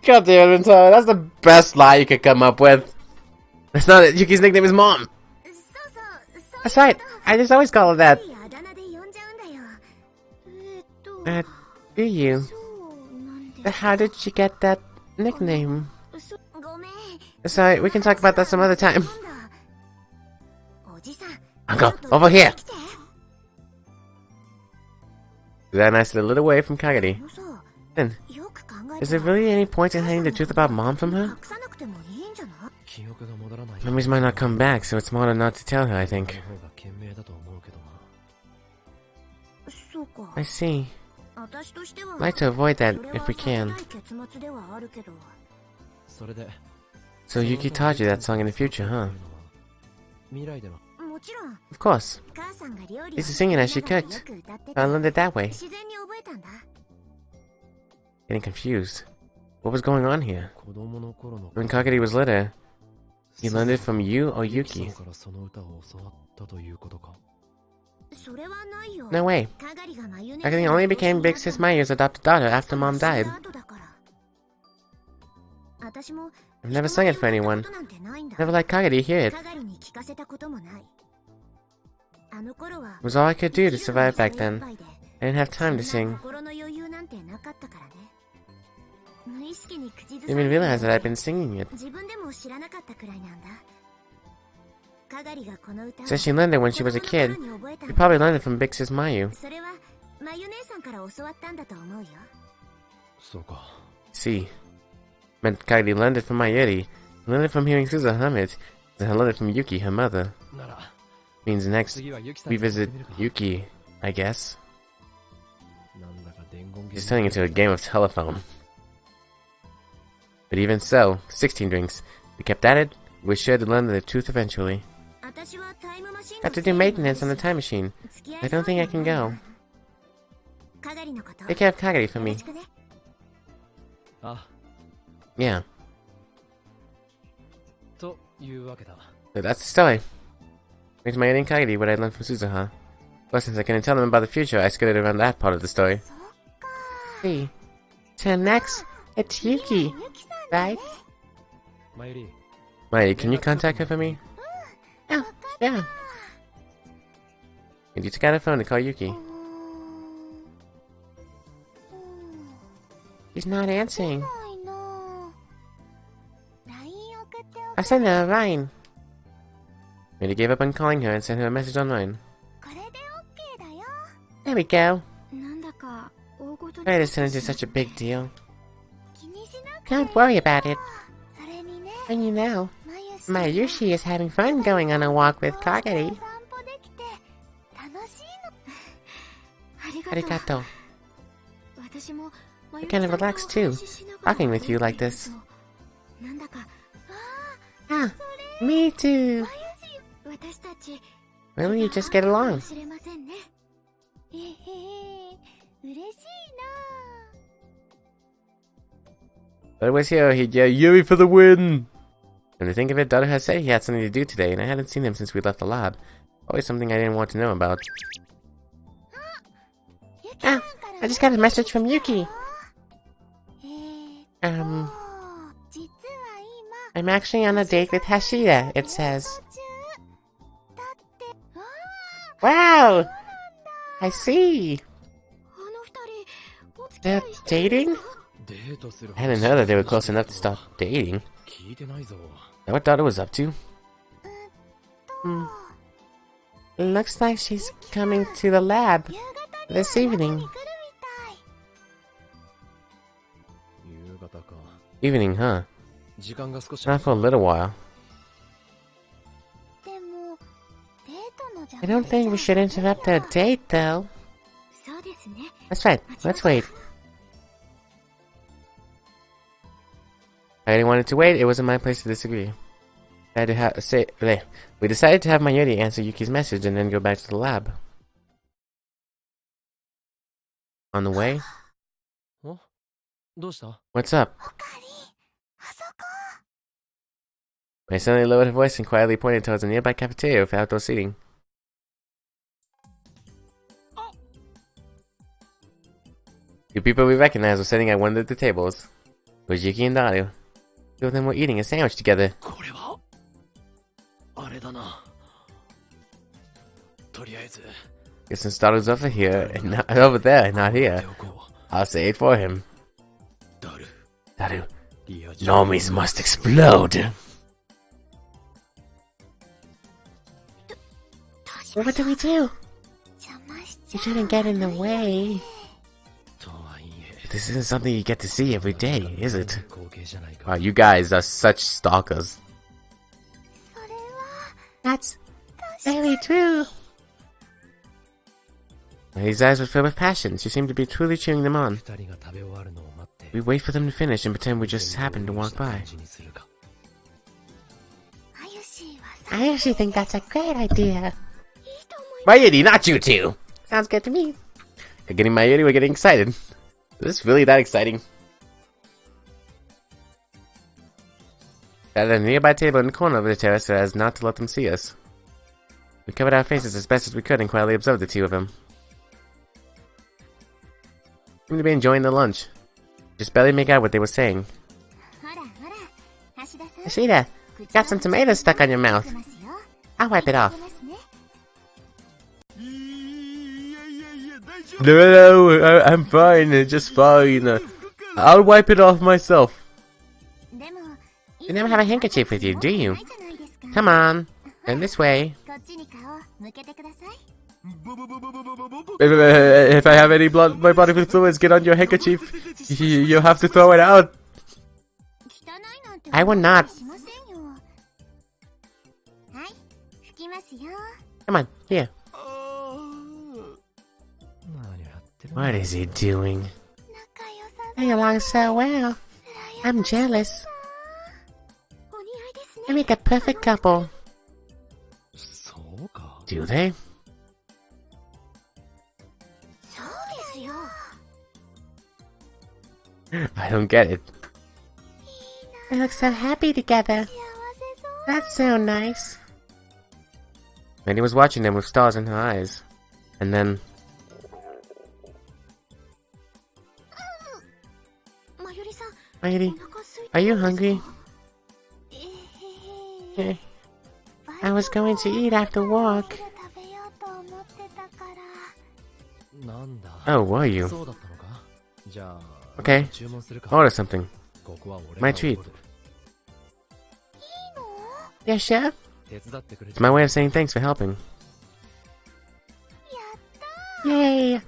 God damn it, that's the best lie you could come up with. That's not it. Yuki's nickname is Mom. That's right. I just always call her that. Do you? How did she get that nickname? Sorry, we can talk about that some other time. Uncle, over here! That nice little away from Kagedi. Then, is there really any point in hiding the truth about Mom from her? Memories might not come back, so it's smarter not to tell her, I think. I see. I'd like to avoid that if we can. So Yuki taught you that song in the future, huh? Of course. Used to sing it as she cooked. I learned it that way. Getting confused. What was going on here? When Kagari was little, he learned it from you or Yuki? No way. Kagari only became Big Sis Mayu's adopted daughter after Mom died. I've never sung it for anyone. Never let Kagari hear it. It was all I could do to survive back then. I didn't have time to sing. Didn't even realize that I'd been singing it. Says she learned it when she was a kid. She probably learned it from Big Sis Mayu. See. Meant Kagari learned it from Mayuri. He learned it from hearing Suzu hum it. Then learned it from Yuki, her mother. Means next we visit Yuki, I guess. She's turning into a game of telephone. But even so, 16 drinks. We kept at it. We were sure to learn the truth eventually. Got to do maintenance on the time machine. I don't think I can go. Take care of Kagari for me. Yeah. So that's the story. Thanks to Mayuri and Kagari, what I learned from Suzuha. Well, since I couldn't tell them about the future, I skirted around that part of the story. See. So next, it's Yuki, right? Mayuri, can you contact her for me? Oh, yeah. And you took out a phone to call Yuki. She's not answering. I sent her a line. Mayuri gave up on calling her and sent her a message online. There we go. Why did this turn into such a big deal? Don't worry about it. And you know, Mayushi is having fun going on a walk with Kagari. Arigato. I kind of relax too, talking with you like this. Ah, me too. Really, you just get along. But it was here, he'd yell, Yuri for the win! And to think of it, Dada had said he had something to do today, and I hadn't seen him since we left the lab. Always something I didn't want to know about. Ah, I just got a message from Yuki. I'm actually on a date with Hashira, it says. Wow! I see! They're dating? I hadn't heard that they were close enough to start dating. Is that what Dada was up to? Looks like she's coming to the lab this evening. Evening, huh? Not for a little while. I don't think we should interrupt their date, though. That's right, let's wait. I didn't want it to wait, it wasn't my place to disagree. We decided to have Mayuri answer Yuki's message and then go back to the lab. On the way? What's up? I suddenly lowered her voice and quietly pointed towards a nearby cafeteria with outdoor seating. Two people we recognized were sitting at one of the tables. It was Yuki and Daru. Two of them were eating a sandwich together. Guess since Daru's over here and not over there and not here, I'll say it for him. Daru, normies must explode. What do we do? You shouldn't get in the way. This isn't something you get to see every day, is it? Wow, you guys are such stalkers. That's very true. His eyes were filled with passion. She seemed to be truly cheering them on. We wait for them to finish and pretend we just happened to walk by. I actually think that's a great idea. Mayuri, not you two! Sounds good to me. We're getting Mayuri, we're getting excited. Is this really that exciting? At a nearby table in the corner of the terrace so as not to let them see us. We covered our faces as best as we could and quietly observed the two of them. Seemed to be enjoying the lunch. Just barely make out what they were saying. Ashida, got some tomatoes stuck on your mouth. I'll wipe it off. No, I'm fine, it's just fine. I'll wipe it off myself. You never have a handkerchief with you, do you? Come on, and this way. If I have any blood, my bodily fluids get on your handkerchief, you'll have to throw it out. I will not. Come on, here. What is he doing? They get along so well. I'm jealous. They make a perfect couple. Do they? I don't get it. They look so happy together. That's so nice. Mandy was watching them with stars in her eyes. And then... Mayuri, are you hungry? I was going to eat after work. Oh, were you? Okay, order something. My treat. Yeah, chef? It's my way of saying thanks for helping. Yay!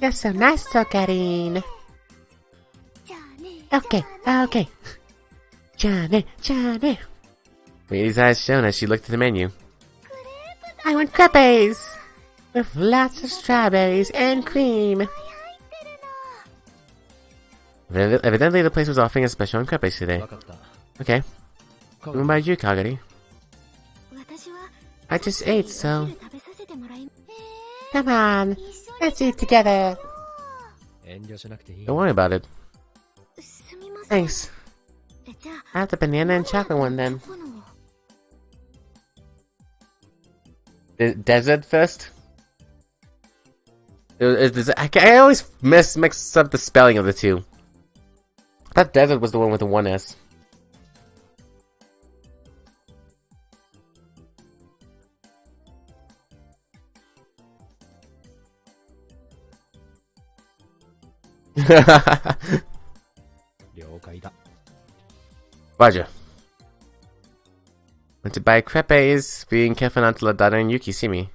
You're so nice, Tokarin. Okay, okay. Johnny. Lady's eyes shone as she looked at the menu. I want crepes! With lots of strawberries and cream. Evidently the place was offering a special on crepes today. Okay. What about you, Kagari? I just ate, so... Come on, let's eat together. Don't worry about it. Thanks. I have the banana and chocolate one then. Desert first? I always mix up the spelling of the two. I thought desert was the one with the one S. Roger. Went to buy crepes, being careful not to let Dada and Yuki see me.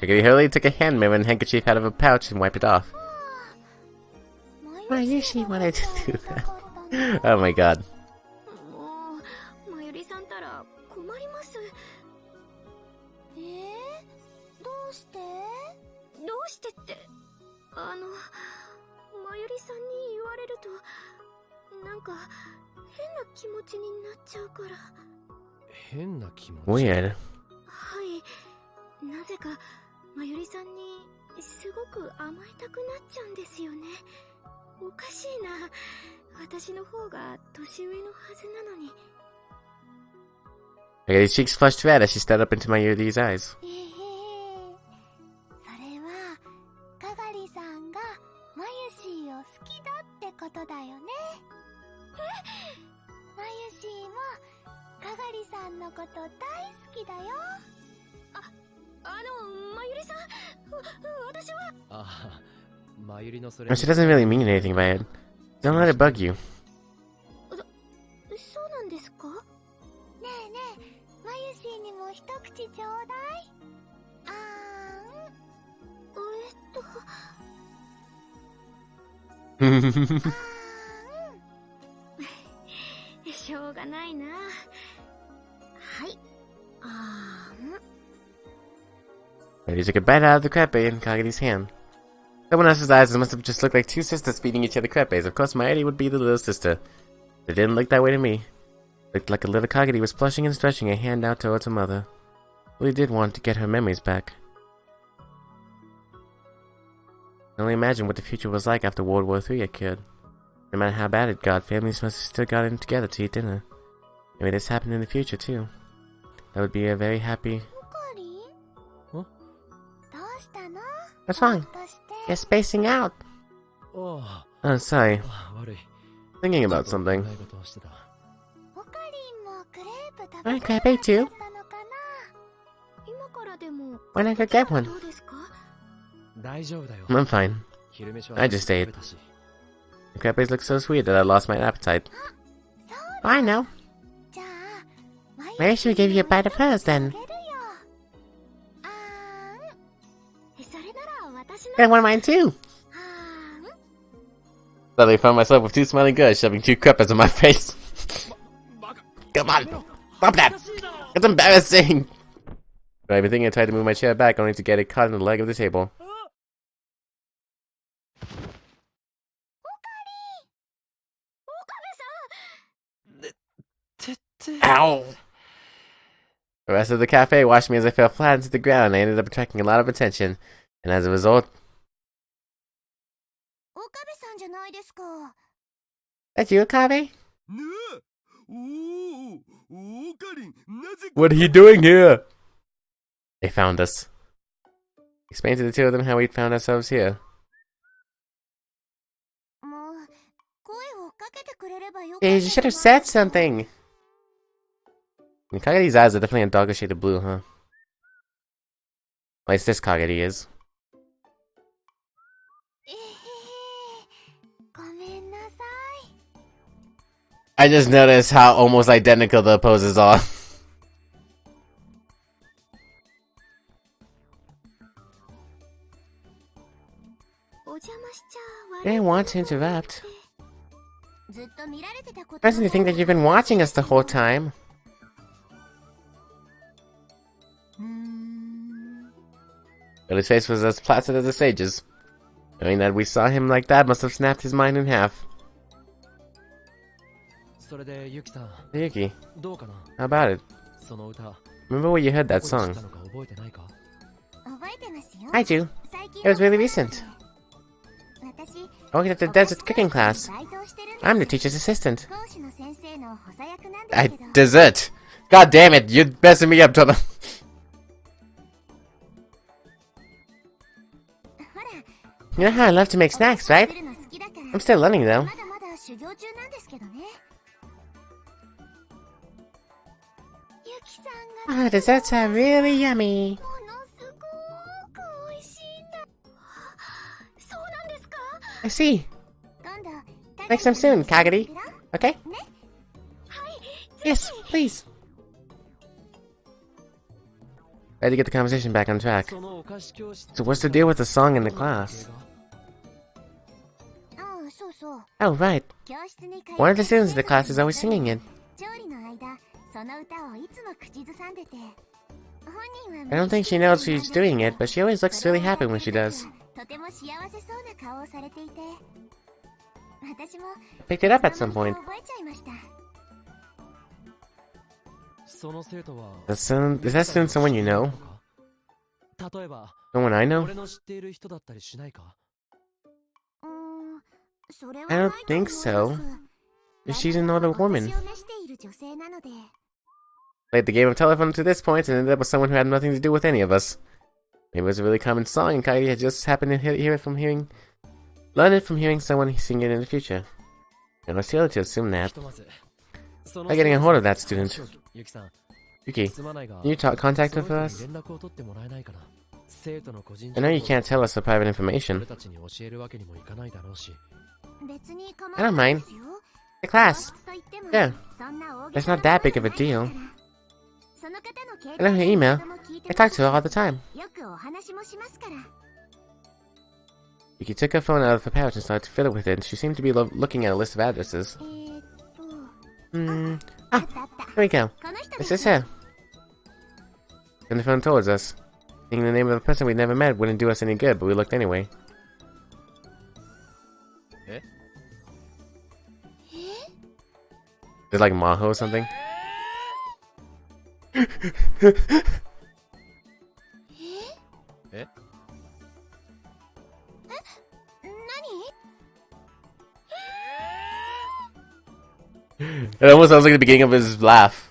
Kagari hurriedly took a hand mirror and handkerchief out of a pouch and wiped it off. Mayushi wanted to do that. Oh my god. Weird. なぜかまゆりさんにすごく甘えたくなっちゃうんですよね。おかしいな。私の方が年上のはずなのに。Kagari's cheeks flushed red as she stared up into Mayuri's eyes. さんのこと大好きだよ。まゆりさん、私は。Well, she doesn't really mean anything by it. Don't let it bug you. そうなんですか？ねえねえ、まゆしーにも一口ちょうだい。しょうがないな。はい。He took a bite out of the crepe in Kagete's hand. Someone else's eyes must have just looked like two sisters feeding each other crepes. Of course, Maeri would be the little sister. It didn't look that way to me. It looked like a little Kagete was blushing and stretching a hand out towards her mother. Really did want to get her memories back. I can only imagine what the future was like after World War III occurred. No matter how bad it got, families must have still gotten together to eat dinner. Maybe this happened in the future too. That would be a very happy... Huh? What's wrong? You're spacing out. Oh, sorry. Thinking about something. I crepe too. Why not go get one? I'm fine. I just ate. The crepes look so sweet that I lost my appetite. I know. Maybe should we give you a bite of hers then? And one of mine too. Suddenly I found myself with two smiling girls shoving two crepes in my face. Come on, stop that! It's embarrassing. But I've been thinking I tried to move my chair back only to get it caught in the leg of the table. Ow! The rest of the cafe watched me as I fell flat into the ground and I ended up attracting a lot of attention. And as a result... That's you, Okabe? What are you doing here? They found us. Explain to the two of them how we found ourselves here. Hey, you should have said something! Kagete's eyes are definitely a darker shade of blue, huh? At least this Kagete is. I just noticed how almost identical the poses are. I didn't want to interrupt. Doesn't you think that you've been watching us the whole time? But his face was as placid as a sage's. Knowing that we saw him like that must have snapped his mind in half. Yuki, how about it? Remember where you heard that song? I do. It was really recent. I worked at the desert cooking class. I'm the teacher's assistant. Dessert! God damn it, you're messing me up, Toto. You know how I love to make snacks, right? I'm still learning though. Ah, desserts are really yummy. I see. Make some soon, Kagete. Okay? Yes, please. I had to get the conversation back on track. So what's the deal with the song in the class? Oh, right. One of the students in the class is always singing it. I don't think she knows she's doing it, but she always looks really happy when she does. I picked it up at some point. Is that student someone you know? Someone I know? I don't think so. She's an older woman. Played the game of telephone to this point and ended up with someone who had nothing to do with any of us. Maybe it was a really common song and Kagete had just happened to learn it from hearing someone sing it in the future. And I was silly to assume that. By getting a hold of that student. Yuki, can you contact her for us? I know you can't tell us the private information. I don't mind. The class. Yeah. It's not that big of a deal. I know her email. I talk to her all the time. Yuki took her phone out of her pouch and started to fiddle with it. She seemed to be looking at a list of addresses. Ah, here we go. This is her. Turned the phone towards us. Thinking the name of the person we'd never met wouldn't do us any good, but we looked anyway. Is it like Maho or something? It almost sounds like the beginning of his laugh.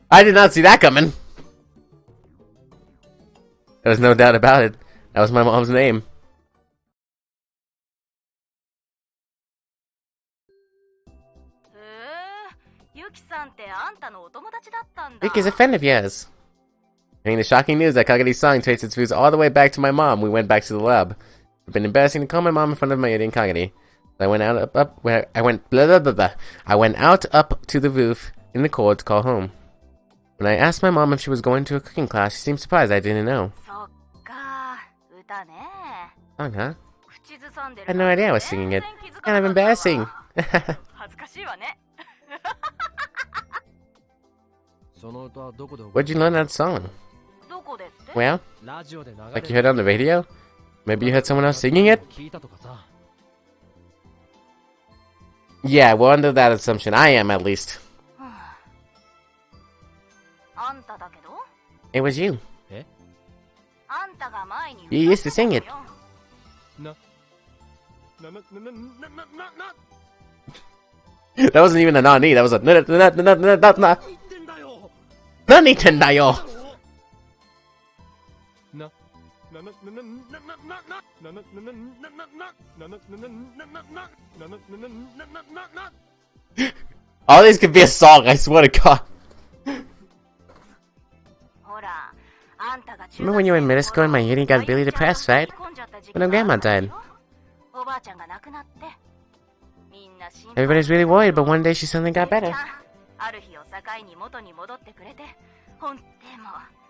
I did not see that coming. There's no doubt about it. That was my mom's name. Yuki's a friend of yours. Hearing the shocking news that Kagede's song traced its roots all the way back to my mom, we went back to the lab. It had been embarrassing to call my mom in front of Mayuri and Kagedi. I went out up to the roof in the cold to call home. When I asked my mom if she was going to a cooking class, she seemed surprised I didn't know. Song, huh? I had no idea I was singing it. Kind of embarrassing. Where'd you learn that song? Well, like you heard on the radio? Maybe you heard someone else singing it? Yeah, we're under that assumption. I am, at least. It was you. You used to sing it. That wasn't even a nani, that was a nani tendayo. All these could be a song, I swear to God. Remember when you were in middle school and my uni got really depressed, right? When our grandma died. Everybody's really worried, but one day she suddenly got better.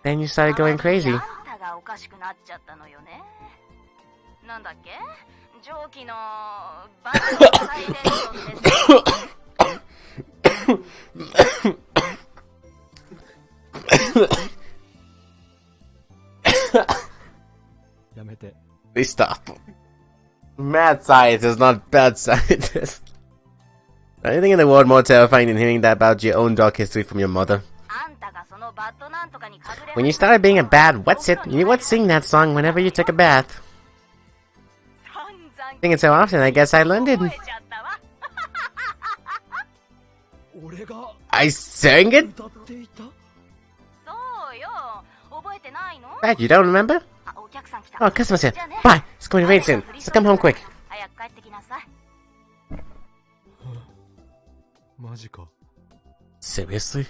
Then you started going crazy. Please stop. Mad science is not bad scientist. Anything in the world more terrifying than hearing that about your own dark history from your mother? When you started being a bad what's-it, you would sing that song whenever you took a bath. Sing it so often, I guess I learned it. I sang it? Right, you don't remember? Oh, customer's here. Bye! It's going to rain soon, so come home quick. Seriously?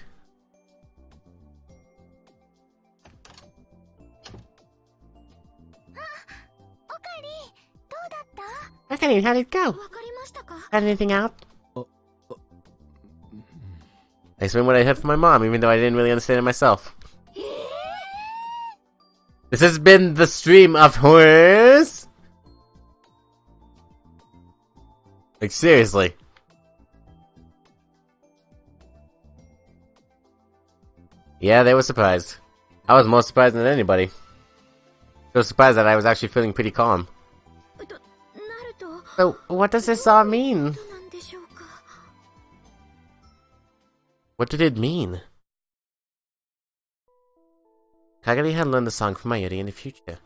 Okay, how'd it go? Got anything out? I explained what I heard from my mom, even though I didn't really understand it myself. This has been the stream of horrors? Like, seriously. Yeah, they were surprised. I was more surprised than anybody. So surprised that I was actually feeling pretty calm. So, what does this all mean? What did it mean? Kagari had learned the song from Mayuri in the future.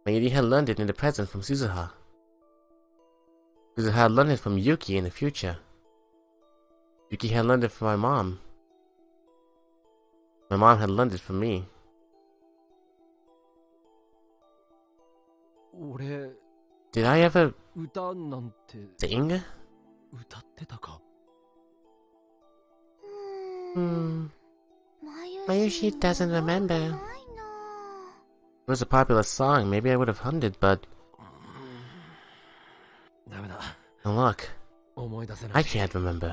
Mayuri had learned it in the present from Suzuha. Suzuha had learned it from Yuki in the future. Yuki had learned it from my mom. My mom had learned it from me. 俺 Did I ever 歌なんて sing? 歌ってたか。Mayushi doesn't remember. It was a popular song. Maybe I would have hummed it, but ダメだ。 and look, 思い出せな I い。 can't remember. どう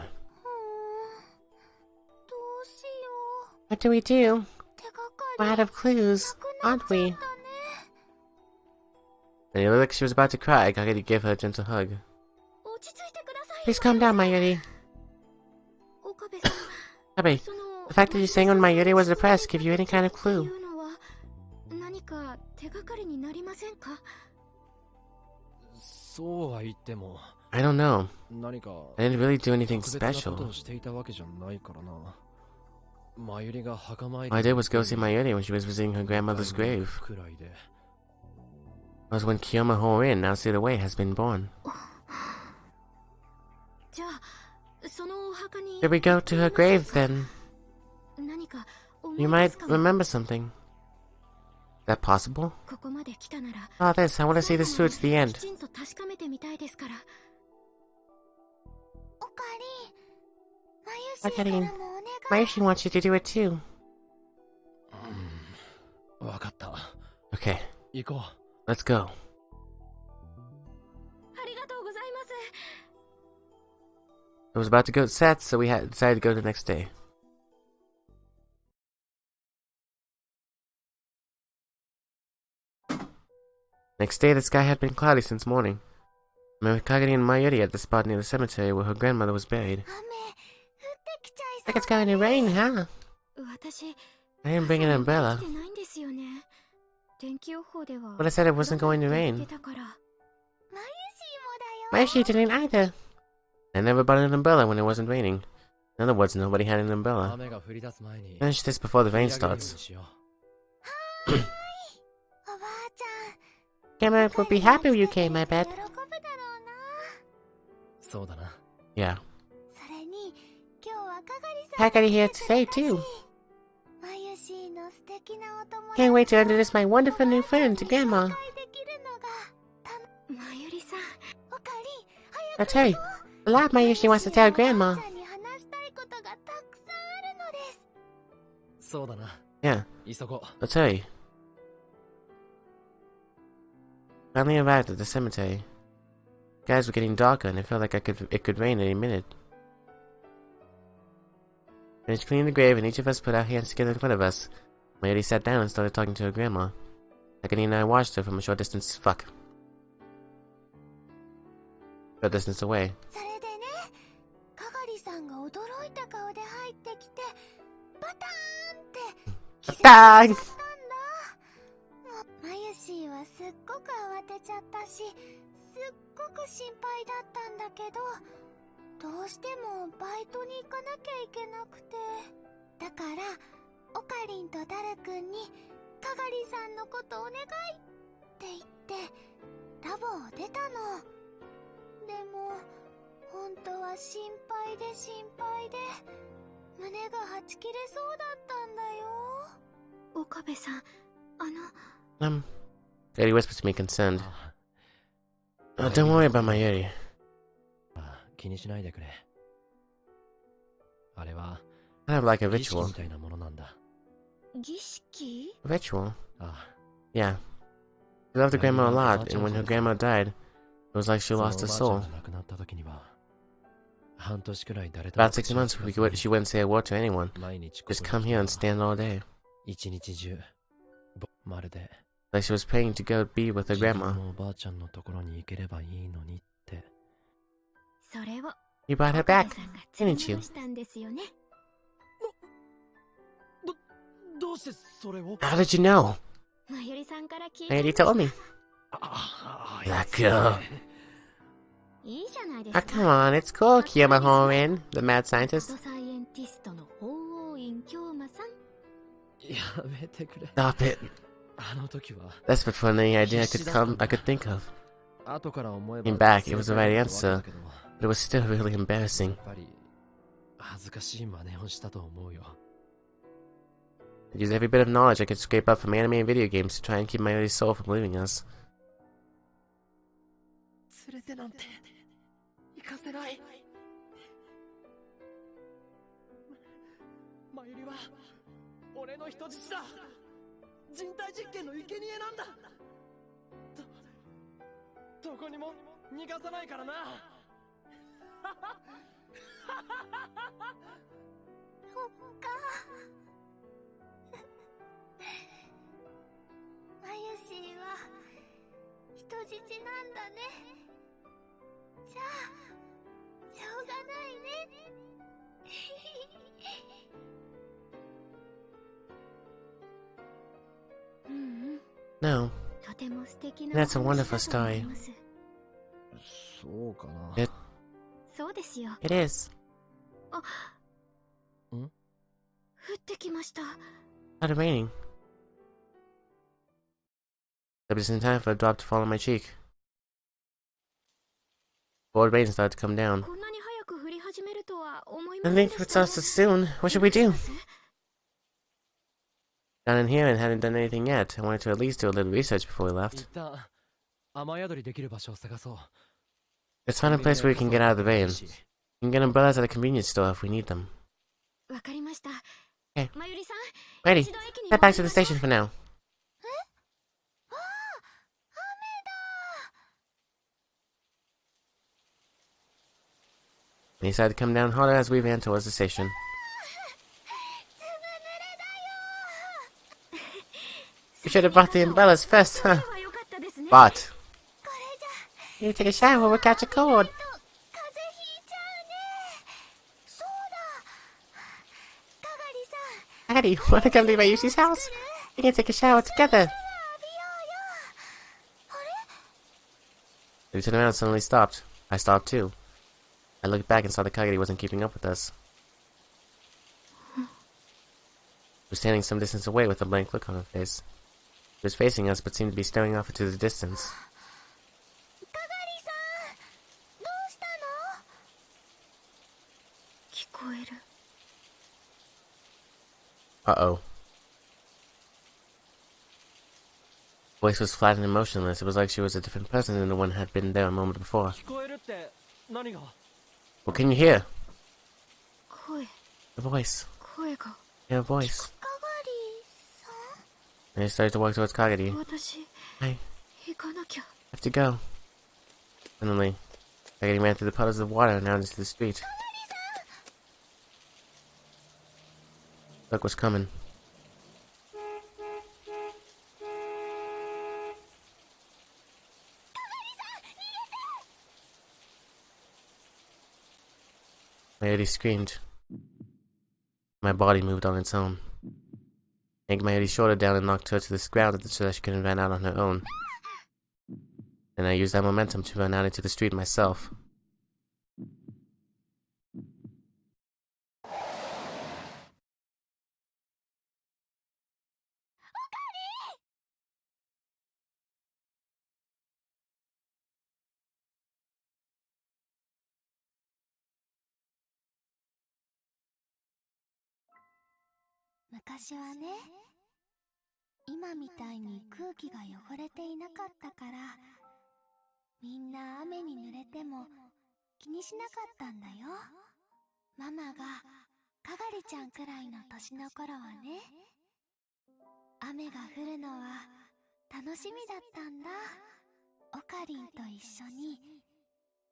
しよ What do we do? う。手がか We're り out of clues, なくなっ aren't ちゃ we? ったね。 And it looked like she was about to cry. Kagedi gave her a gentle hug. 落ち着いてください。 Please calm down, Mayuri. 岡部さん。 Kabe, その the fact that you sang when Mayuri was depressed give you any kind of ってい clue. うのは何か手がかりになりませんか？そうは言っても I don't know. 何か I didn't really do anything 特別なこと special. をしていたわけじゃないからな。マユリが墓参り All I did was go see Mayuri when she was visiting her grandmother's grave. くらいで It was when Kiyoma Horin, now see the way, has been born. じゃあそのお墓に Here we go to her grave then. 何か思 You い might 出すかも。 remember something. Is that possible? ここまで来たなら Ah, this. I want to see this through to the き end. ちんと確かめてみたいですから。おかり、マユシーからもお願い。 Mayushi wants you to do it too. わかった。 Okay, 行こ let's go. ありがとうございます。 It was about to go set, so we had decided to go the next day. Next day, the sky had been cloudy since morning. I met with Kagami and Mayuri at the spot near the cemetery where her grandmother was buried. 雨降ってきちゃいそう。 Like it's going to rain, huh? 私 I didn't bring an 傘 umbrella. 持ってきてないんですよね。天気予報では But I said it wasn't going to 降らない rain. って言ってたから。マユシーもだよ。 Mayushi didn't either. I never bought an umbrella when it wasn't raining. In other words, nobody had an う。 umbrella. 雨が降り出す前に Finish this before the rain 切り上げるように starts. しよおばあちゃん。 Grandma would be happy if you came, I 喜ぶ bet. だろうな。う。そうだな。 Yeah. それに今日はかがりさん Kagami here today, too. マユシーの素敵なお友 Can't wait to introduce my wonderful new friend to 紹 Grandma. 介できるのがマユリさん、おかり、 I'll tell you. A lot Mayushi wants to tell おばあ Grandma. ちゃんに話したいことがたくさんあるのです。そうだな。 Yeah, 急ごう。 I'll tell you. Finally arrived at the cemetery. Skies were getting darker and it felt like it could rain any minute. Finished cleaning the grave and each of us put our hands together in front of us. Mayuri sat down and started talking to her grandma. Takani and I watched her from a short distance away. それでね、かがりさんが驚いた顔で入ってきて、バターンって気絶しちゃったんだ。もうマユシーはすっごく慌てちゃったし、すっごく心配だったんだけど、どうしてもバイトに行かなきゃいけなくて、だからオカリンとダルくんにかがりさんのことお願いって言ってラボを出たの。でも本当は心配で胸がはち切れそうだったんだよ。岡部さん、Eddie whispered to me, concerned. Oh, don't worry about Mayuri. 気にしないでくれ。あれは Kind of like a 儀式 ritual. みたいなものなんだ。儀式？ Ritual? あ Yeah. She loved her grandma a lot, and when her grandma died, it was like she あ、 lost her そのおば soul. あちゃんが亡くなった時には、半年くらい誰とも About 6 months, she wouldn't say a word to anyone. 毎日 Just come here and stand all day. 一日中、まるで Like she was praying to go be with her 自分 grandma. のおばあちゃんのところに行ければいいのにって。それを You brought her 岡 back, 部さんが連れ didn't you? 戻したんですよね。どうしてそれを？ How did you know? まゆりさんから聞いたん Mayuri です。 told me. や That girl. いいじゃないです Oh, か。 come on, it's cool, Kiyama Horin, the mad フォ scientist. トサイエンティストの法王院京馬さん。やめてくれ。 Stop it. あの時は That's but for any idea I could think of. 後から思えば Looking back, it was the right 正解だったわけだけど、 But it was still really や embarrassing. っぱり恥ずかしい真似をしたと思うよ。 I used every bit of knowledge I could scrape up from anime and video games to try and keep Mayuri's soul from leaving us. れてなんて行かせない。マユリは俺の人質だ。人体実験の生贄なんだ。どこにも逃がさないからな。そっか。マユシーは人質なんだね。じゃあしょうがないね。No. とても素敵な That's a wonderful story. そうかな。It そうですよ。 it is. 降ってきました。 Started raining. But just in time for a drop to fall on my cheek. Bold rain started to come down. こんなに早く降り始めるとは思いま I せん think で if し it た starts so soon, what should we do? Down in here and hadn't done anything yet. I wanted to at least do a little research before we 一 left. 旦雨宿りできる場所を探そう。 Let's find a place where we can get out of the rain. We can get umbrellas at a convenience store if we need them. わかりました。 Okay. まゆりさん、 Ready. 一度駅に Head back to the station for now. ああ、雨だ。 And he started to come down harder as we ran towards the station. ずぶ濡れだよ。 We should have brought the umbrellas first, huh? それは良かったですね。 But これじゃ you need to take a shower, we'll catch a cold. と風邪ひいちゃうね。そうだ。かがりさん、 Daddy, wanna come to Mayushi's house? We can take a shower together. 浴びようよ。あれ？ We turned around and suddenly stopped. I stopped too. I looked back and saw that Kagari wasn't keeping up with us. She was standing some distance away with a blank look on her face. She was facing us but seemed to be staring off into the distance. かがりさん、どうしたの？聞こえる。 Uh-oh. Voice was flat and emotionless. It was like she was a different person than the one who had been there a moment before. 聞こえるって何が？ What can you hear? 声、 Your voice. 声が。 Your voice. かがりさ And I started to walk towards Kagari. ん、私、 I 行かなきゃ。 have to go. Suddenly, Kagari ran through the puddles of water and out into the street. Look was coming. Mayuri screamed. My body moved on its own. I yanked Mayuri's shoulder down and knocked her to the ground so that she couldn't run out on her own. Then I used that momentum to run out into the street myself.「昔はね、今みたいに空気が汚れていなかったから、みんな雨に濡れても気にしなかったんだよ。ママがかがりちゃんくらいの年の頃はね、雨が降るのは楽しみだったんだ。オカリンと一緒に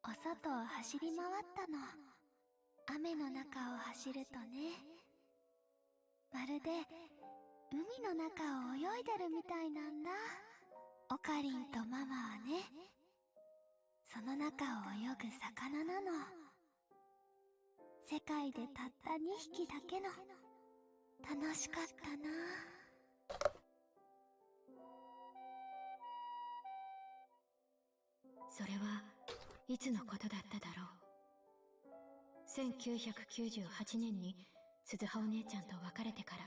お外を走り回ったの。雨の中を走るとね、まるで海の中を泳いでるみたいなんだ。オカリンとママはね、その中を泳ぐ魚なの。世界でたった2匹だけの。楽しかったな。それはいつのことだっただろう。1998年に鈴葉お姉ちゃんと別れてから、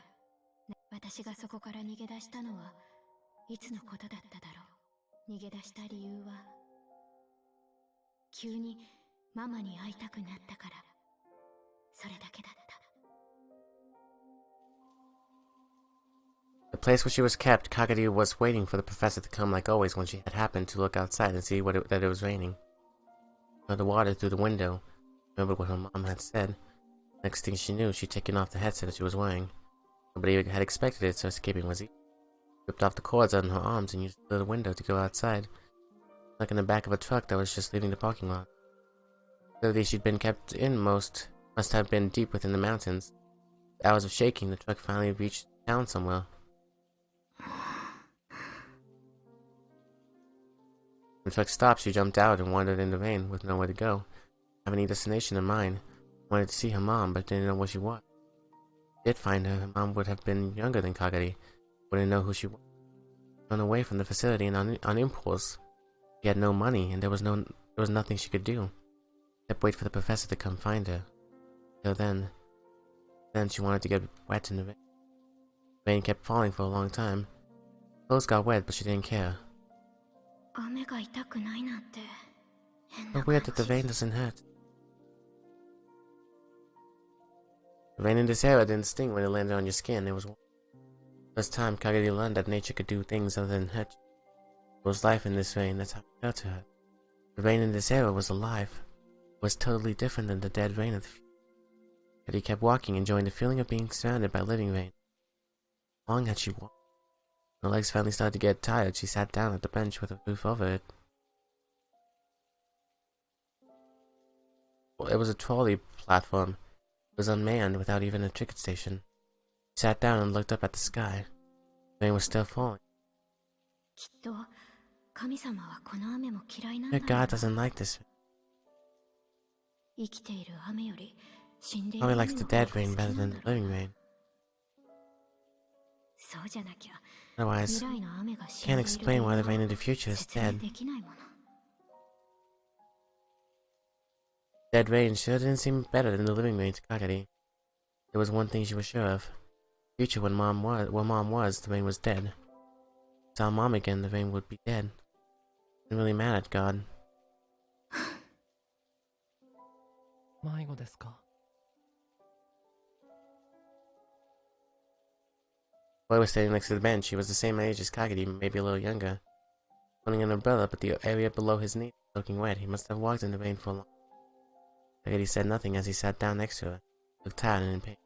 私がそこから逃げ出したのはいつのことだっただろう。逃げ出した理由は、急にママに会いたくなったから、それだけだった。The place where she was kept, Kagari was waiting for the professor to come like always when she had happened to look outside and see that it was raining. the water through the window. Remembered what her mom had said. Next thing she knew, she'd taken off the headset that she was wearing. Nobody had expected it, so escaping was easy. Ripped off the cords on her arms and used the little window to go outside. Like in the back of a truck that was just leaving the parking lot. The facility she'd been kept in must have been deep within the mountains. With hours of shaking, the truck finally reached town somewhere. When the truck stopped, she jumped out and wandered in the rain with nowhere to go. Having any destination in mind, wanted to see her mom, but didn't know where she was. If she did find her mom would have been younger than Kagari, wouldn't know who she was. Run away from the facility and on impulse. She had no money, and there was nothing she could do. Except wait for the professor to come find her. So then she wanted to get wet in the rain. The rain kept falling for a long time. Clothes got wet, but she didn't care. So weird that the rain doesn't hurt. The rain in this era didn't sting when it landed on your skin. It was warm. First time Kagari learned that nature could do things other than hurt you. There was life in this rain, that's how it felt to her. The rain in this era was alive. It was totally different than the dead rain of the future. But he kept walking, enjoying the feeling of being surrounded by living rain. How long had she walked? When her legs finally started to get tired, she sat down at the bench with a roof over it. Well, it was a trolley platform. It was unmanned, without even a ticket station. She sat down and looked up at the sky. The rain was still falling. Yet God doesn't like this rain. Probably likes the dead rain better than the living rain. Otherwise, can't explain why the rain in the future is dead. Dead rain sure didn't seem better than the living rain to Kagari. There was one thing she was sure of. In the future, when mom was, the rain was dead. Saw mom again, the rain would be dead. Didn't really matter at God. Boy was standing next to the bench. He was the same age as Kagari, maybe a little younger. Holding an umbrella, but the area below his knee was soaking wet. He must have walked in the rain for a long time. Kagari said nothing as he sat down next to her. He looked tired and in pain.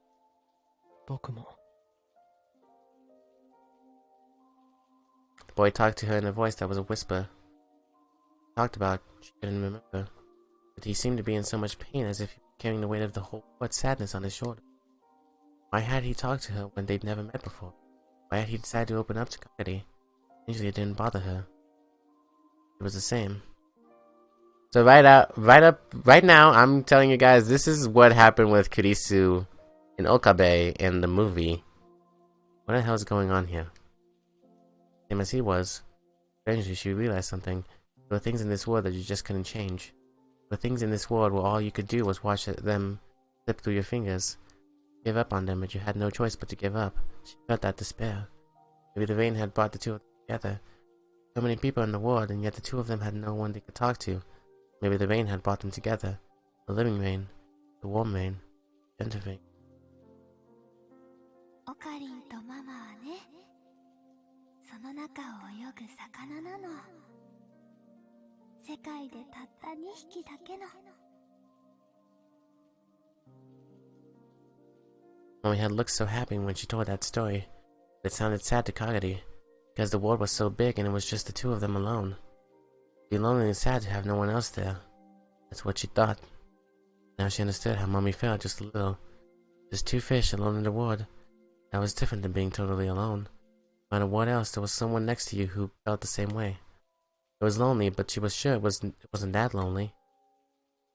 The boy talked to her in a voice that was a whisper. He talked about she couldn't remember, but he seemed to be in so much pain as if he was carrying the weight of the whole world's sadness on his shoulder. Why had he talked to her when they'd never met before? Why had he decided to open up to Kagari? Usually it didn't bother her. It was the same. So right now, I'm telling you guys, this is what happened with Kurisu in Okabe in the movie. What the hell is going on here? Same as he was. Eventually, she realized something. There were things in this world that you just couldn't change. There were things in this world where all you could do was watch them slip through your fingers. Give up on them, but you had no choice but to give up. She felt that despair. Maybe the rain had brought the two of them together. So many people in the world, and yet the two of them had no one they could talk to. Maybe the rain had brought them together. The living rain, the warm rain, the gentle rain. オカリンとママはね、その中を泳ぐ魚なの。世界でたった2匹だけの。Mommy had looked so happy when she told that story. It sounded sad to Kagari, because the world was so big and it was just the two of them alone. It'd be lonely and sad to have no one else there. That's what she thought. Now she understood how Mommy felt just a little. Just two fish alone in the world. That was different than being totally alone. No matter what else, there was someone next to you who felt the same way. It was lonely, but she was sure it wasn't that lonely.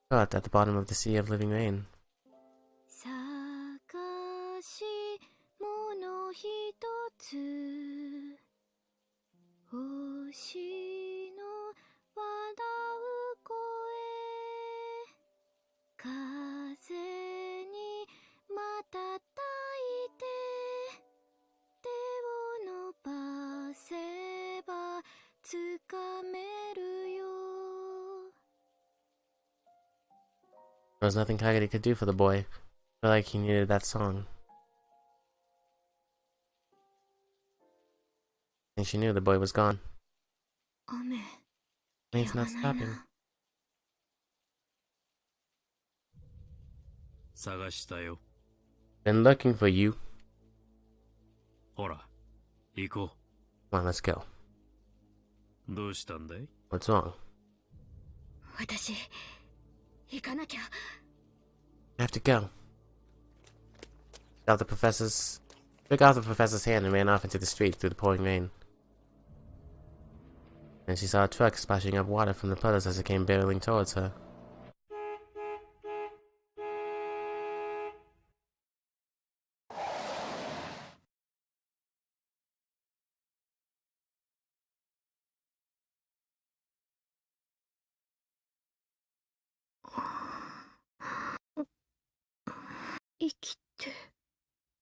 But at the bottom of the sea of living rain. 星の笑う声風に瞬いて手を伸ばせばつかめるよ There was nothing Kagari could do for the boy. I felt like he needed that song. And she knew the boy was gone. Rain's not stopping. 探したよ。Been looking for you. ほら、行こ Come on, let's go. う。どうしたんだい？ What's wrong? 私、行かなきゃ。I have to go. Took off the professor's hand and ran off into the street through the pouring rain. And she saw a truck splashing up water from the puddles as it came barreling towards her.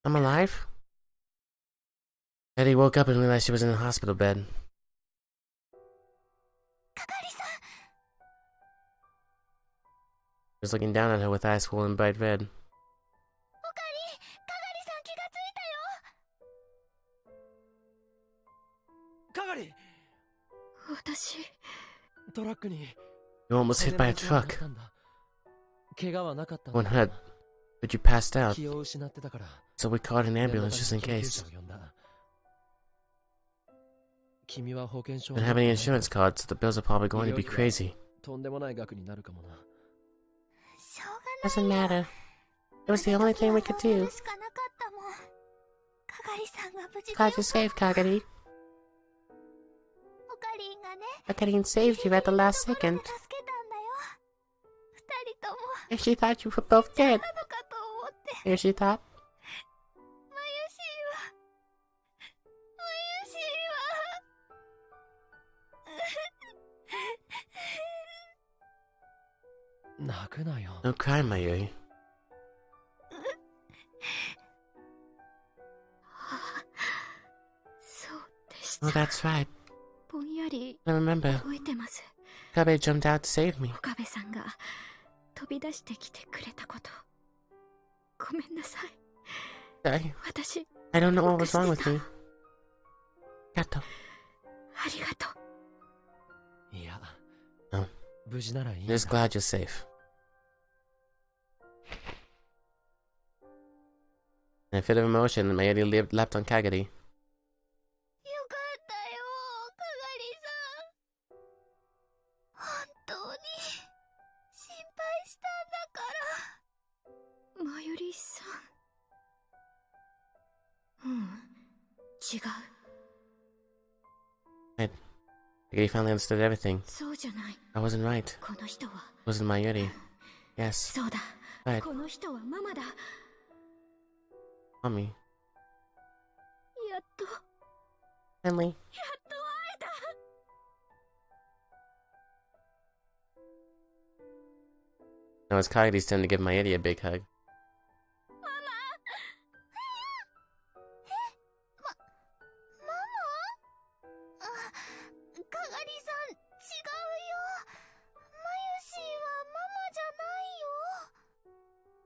I'm alive? Eddie woke up and realized she was in a hospital bed. He was looking down at her with eyes swollen bright red. かがり、私、トラックに You were almost hit by a 骨の傷があっ truck. たんだ。怪我はなかったん One だ。 hurt, but you passed out. 気を失ってたから。 So we called an 念の ambulance た just め in に救急 case. 車を呼んだ。君は保険証を Don't 持っ have て any ない insurance cards, so the bills are probably going to be crazy. とんでもない額になるかもな。しょう Doesn't がない。 matter. It was the only thing we could そうす do. るしかなかったもん。かがりさんが無事で Glad よ you saved Kagari. おかりんがね、 Kagari saved you at the last ところ second. で助けたんだよ。二人とも If she thought you were both dead. なのかと思って。 If she thought. まゆしいわ。まゆしいわ。泣くなよ。 No cry, Mayuri. そうでし Oh, た。 that's right. ぼんやり I remember. 覚えてます。 Kabe jumped out to save me. 岡部さんが飛び出してきてくれたこと。ごめんなさい。 Sorry. 私、 I don't know what was wrong with me. Kato. ありがとう。いや、うん無事ならいいんだ。 Just glad you're safe. In a fit of emotion, Mayuri leapt on Kagari. よかったよ、かがりさん。本当に心配したんだから。まゆりさん。うん、違う。 Kagari finally understood everything. そうじゃない。 I wasn't right. この人は。 It wasn't Mayuri. Yes. そうだ。 Right. この人はママだ。 Mommy. やっと、 Finally. やっと会えた。 Now it's Kagari's turn to give Mayuri a big hug. ママ？あ、かがりさん、違うよ。まゆしはママじゃないよ。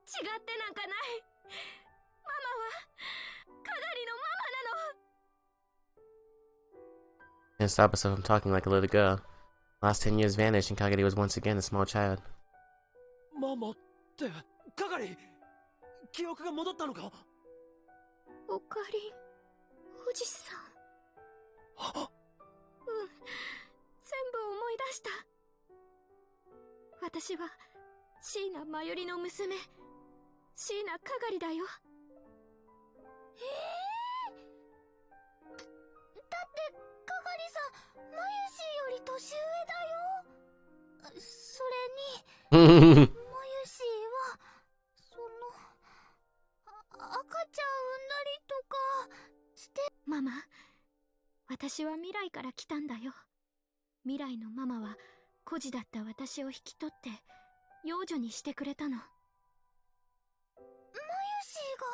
違ってなんかない。ママは、かがりのママなの。 Can't stop herself from talking like a little girl. Last 10 years vanished, and Kagari was once again a small child. ママって、かがり、記憶が戻ったのか？おかりん、おじさん。あ、うん、全部思い出した。私は、椎名まゆりの娘、椎名かがりだよ。だって、かがりさん、まゆしより年上だよ。それに、まゆしは、赤ちゃん産んだりとかして。ママ、私は未来から来たんだよ。未来のママは孤児だった私を引き取って養女にしてくれたの。まゆしが？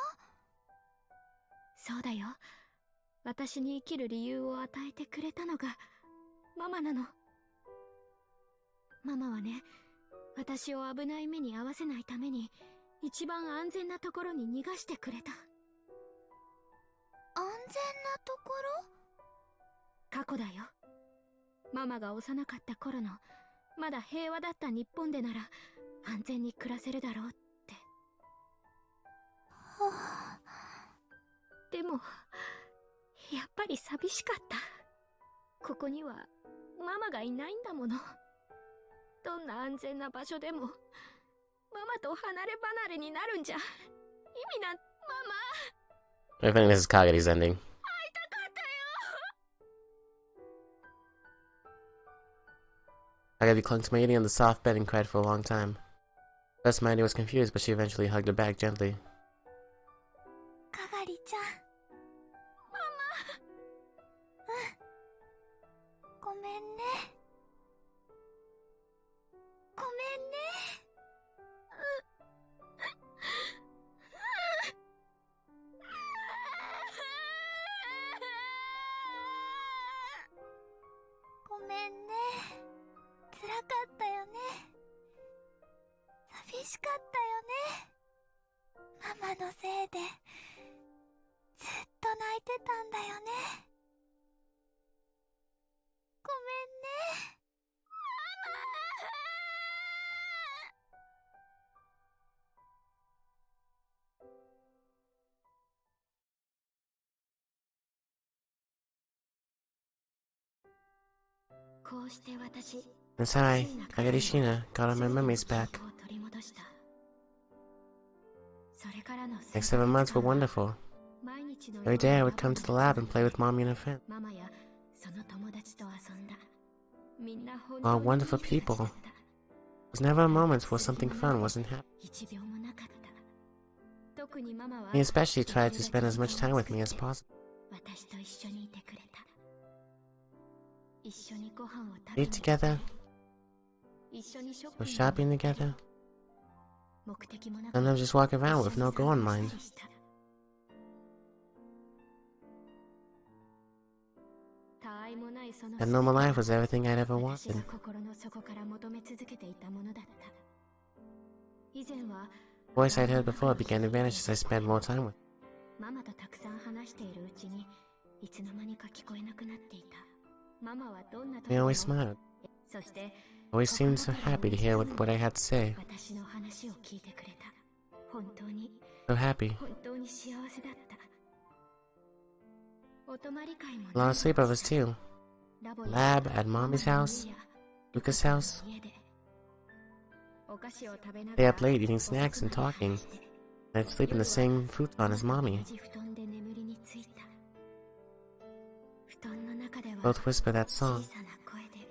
そうだよ。私に生きる理由を与えてくれたのがママなの。ママはね、私を危ない目に遭わせないために一番安全なところに逃がしてくれた。安全なところ？過去だよ。ママが幼かった頃の、まだ平和だった日本でなら安全に暮らせるだろうって。でも、やっぱり寂しかった。ここにはママがいないんだもの。どんな安全な場所でもママと離れ離れになるんじゃ意味なん。ママ、 I think this is Kagete's ending. 会いたかったよ。 Kageti clung to Maidi on the soft bed and cried for a long time. First, Maidi was confused, but she eventually hugged her back gently. かがりちゃん。ママ。ごめんね。ごめんね。ごめんね。辛かったよね。寂しかったよね。ママのせいでずっと泣いてたんだよね。ごめんね。ママ。こうして私、 That's how Kageti Shina got all my memories back. を取り戻した。それからの Next 7 months were wonderful. 毎日の Every day I would come to the lab and play with Mommy and her friends. ママやその友達と遊んだ。みんな本 All 当にいい wonderful 人たちだ people. った。 There was never a moment where something fun wasn't happening. 一秒もなかった。特にママは He especially tried to spend as much time with me as possible. 私と一緒にいてくれた。一緒にご飯を食べ Eat に together, 一緒にショッ go ピング shopping に行ったり together, 目的もなく sometimes just walk around with 一緒 no に goal in 散歩 mind. したりした。たわいもないその That normal life 全 was て everything I'd ever が私が wanted. 心の底から求め続けていたものだった。以前は The voice I'd heard before began to vanish as I spent more time with her. ママとたくさん話しているうちにいつの間にか聞こえなくなっていた。ママはどんな時 He でも always smiled. そして Always seemed so happy to hear what I had to say. 私の話を聞いてくれた。本当に So happy. 本当に幸せだった。お泊まり会も A lot of sleepovers too. ラボや Lab at Mommy's house, ママの家や Luca's house. 家でお菓子を食べなが Stay ら up late eating snacks and talking. I'd sleep in the same futon as Mommy. 同じ布団で眠りについた。布団の中では Both whisper that 小 song. さな声で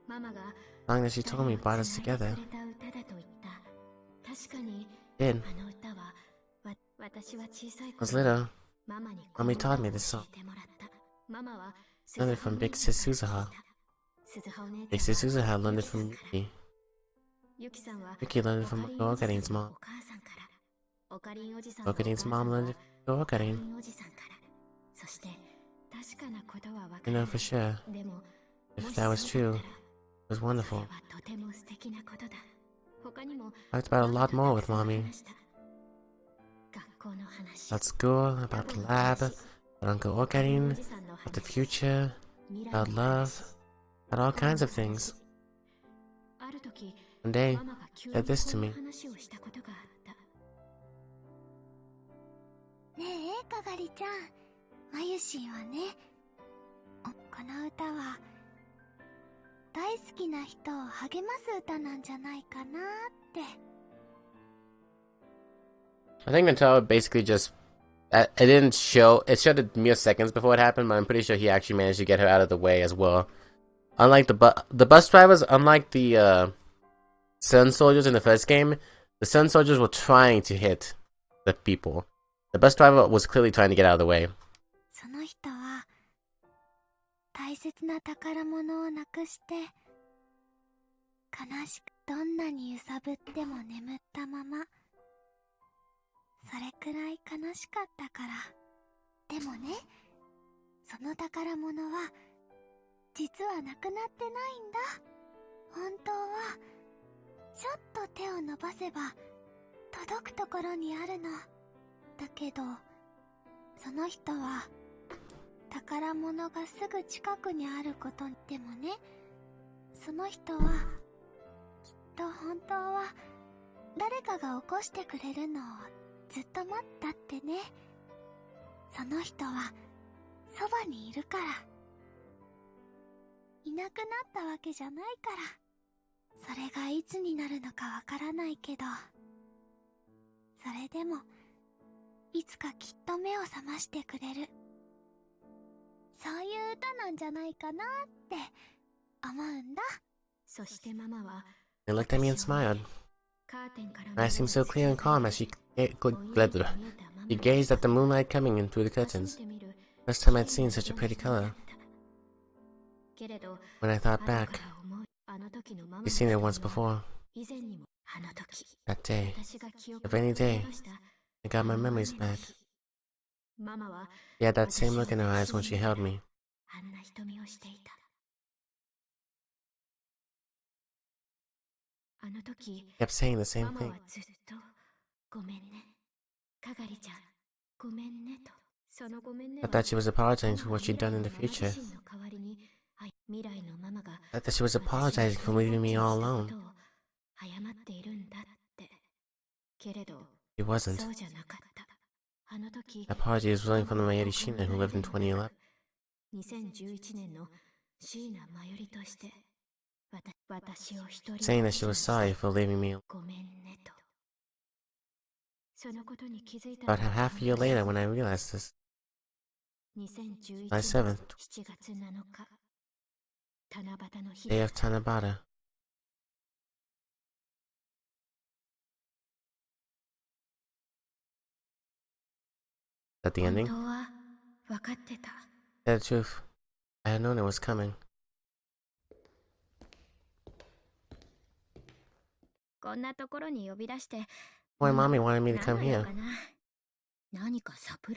ママが Song that she told me brought us 二人を together. つないでくれた歌だと言った。確かに Did. あの歌は私は小さい I was 頃 little. ママに Mommy taught me this 教 song. えてもらった。ママは Learned it from Big Sis Suzuha. 鈴葉お姉 Big ちゃ Sis んは Suzuha learned it from Yuki. ゆきさんは Yuki learned it from おかりんおじ Okarin's さんの mom. お母さんから。おかりんおじさんのお母 Okarin's さん mom は learned it from おかり Okarin. んおじさんから。そして確かなことはわか I ら know ない。 for sure. でも If もし that was そうだ true, った it ら was それ wonderful. はとても素敵なことだ。他にも I talked about a ママ lot と more た with くさん Mommy. 話した。学校の話、 About school, ラ about ボ the の lab, 話、 about Uncle おかりんお Okarin, じさんの about the 話、 future, 未来 about の love, 話、 about all 過去の kinds of 話。 things. ある時 One day, ママが急 said に this こ to んな me. 話をしたことがあった。ねえ、かがりちゃん、まゆしんはね、この歌は大好きな人を励ます歌なんじゃないかなって。 I think Natara basically just it didn't show it showed it mere seconds before it happened, but I'm pretty sure he actually managed to get her out of the way as well. Unlike the bus drivers, unlike the Sun Soldiers in the first game, the Sun Soldiers were trying to hit the people. The bus driver was clearly trying to get out of the way. その人は大切な宝物をなくして悲しくどんなに揺さぶっても眠ったまま、それくらい悲しかったから。でもね、その宝物は実はなくなってないんだ。本当はちょっと手を伸ばせば届くところにあるの。だけどその人は宝物がすぐ近くにあることでもね、その人はきっと本当は誰かが起こしてくれるのをずっと待ったってね。その人はそばにいるから。いなくなったわけじゃないから。それがいつになるのかわからないけど、それでもいつかきっと目を覚ましてくれる。そういう歌なんじゃないかなって思うんだ。そしてママは They looked at me and smiled. カーテンから I seemed so clear and calm as she gazed at the moonlight coming in through the curtains. First time I'd seen such a pretty color. When I thought back, I'd seen it once before. That day, of any day, I got my memories back. She had that same look in her eyes when she held me. Kept saying the same thing. I thought she was apologizing for what she'd done in the future. I thought she was apologizing for leaving me all alone. She wasn't. The apology was really from the Mayuri Shina who lived in 2011. Saying that she was sorry for leaving me alone. About half a year later when I realized this. July 7th, day of Tanabata. Is that the ending? To tell the truth, I had known it was coming. Why mommy wanted me to come here?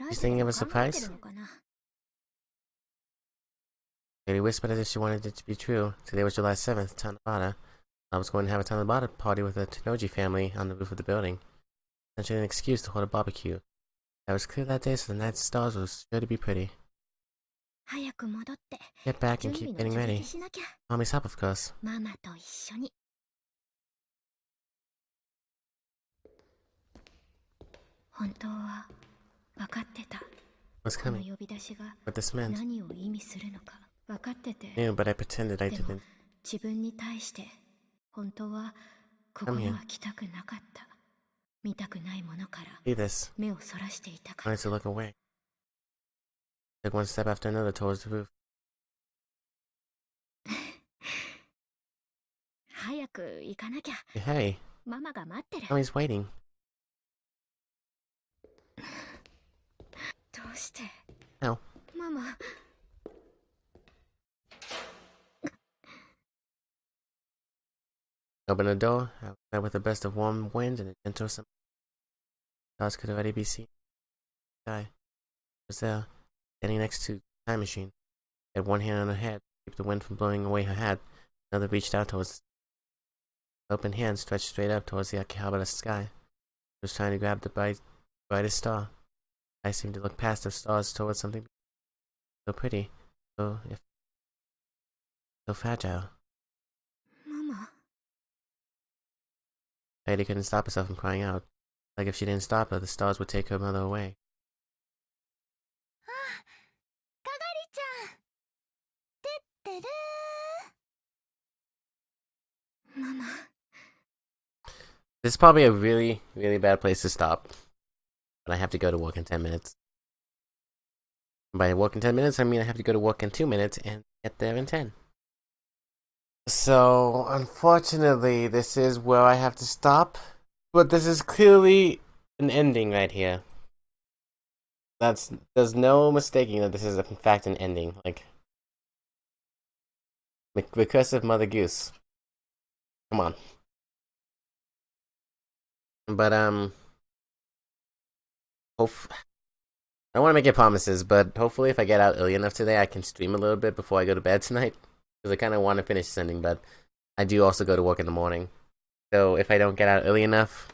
She's thinking of a surprise? Lady whispered as if she wanted it to be true. Today was July 7th, Tanabata. I was going to have a Tanabata party with the Tenoji family on the roof of the building. Essentially an excuse to hold a barbecue. I was clear that day, so the night stars was sure to be pretty. Get back and keep getting ready. Mommy's help, of course. Was coming. What this meant. Knew, but I pretended I didn't. Come here. See this. I wanted to look away. Took one step after another towards the roof. Hey, Mommy's waiting. How? Open the door, outside with a burst of warm wind and a gentle summer. Stars could already be seen. The sky was there, standing next to the time machine. She had one hand on her head to keep the wind from blowing away her hat. Another reached out towards the open hand stretched straight up towards the Akihabara sky. She was trying to grab the brightest star. I seemed to look past the stars towards something so pretty, so fragile. Lady couldn't stop herself from crying out. Like if she didn't stop her, the stars would take her mother away. This is probably a really, really bad place to stop. But I have to go to work in 10 minutes. By work in 10 minutes, I mean I have to go to work in 2 minutes and get there in 10. So, unfortunately, this is where I have to stop. But this is clearly an ending right here. There's no mistaking that this is in fact an ending. Like, recursive Mother Goose. Come on. But, I don't want to make any promises, but hopefully if I get out early enough today, I can stream a little bit before I go to bed tonight. Because I kind of want to finish sending, but I do also go to work in the morning. So if I don't get out early enough,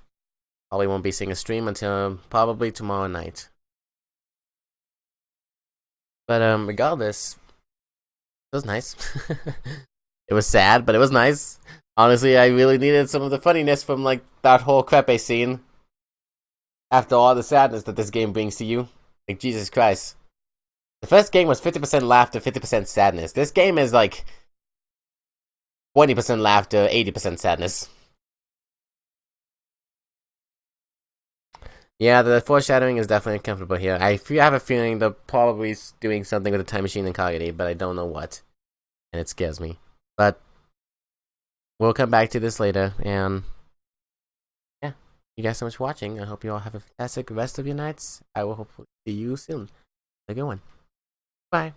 probably won't be seeing a stream until probably tomorrow night. But regardless, it was nice. It was sad, but it was nice. Honestly, I really needed some of the funniness from like that whole crepe scene. After all the sadness that this game brings to you. Like, Jesus Christ. The first game was 50% laughter, 50% sadness. This game is like 20% laughter, 80% sadness. Yeah, the foreshadowing is definitely uncomfortable here. I have a feeling they're probably doing something with the time machine and Kagami, but I don't know what. And it scares me. But we'll come back to this later, and yeah. You guys so much for watching. I hope you all have a fantastic rest of your nights. I will hopefully see you soon. Have a good one. Bye.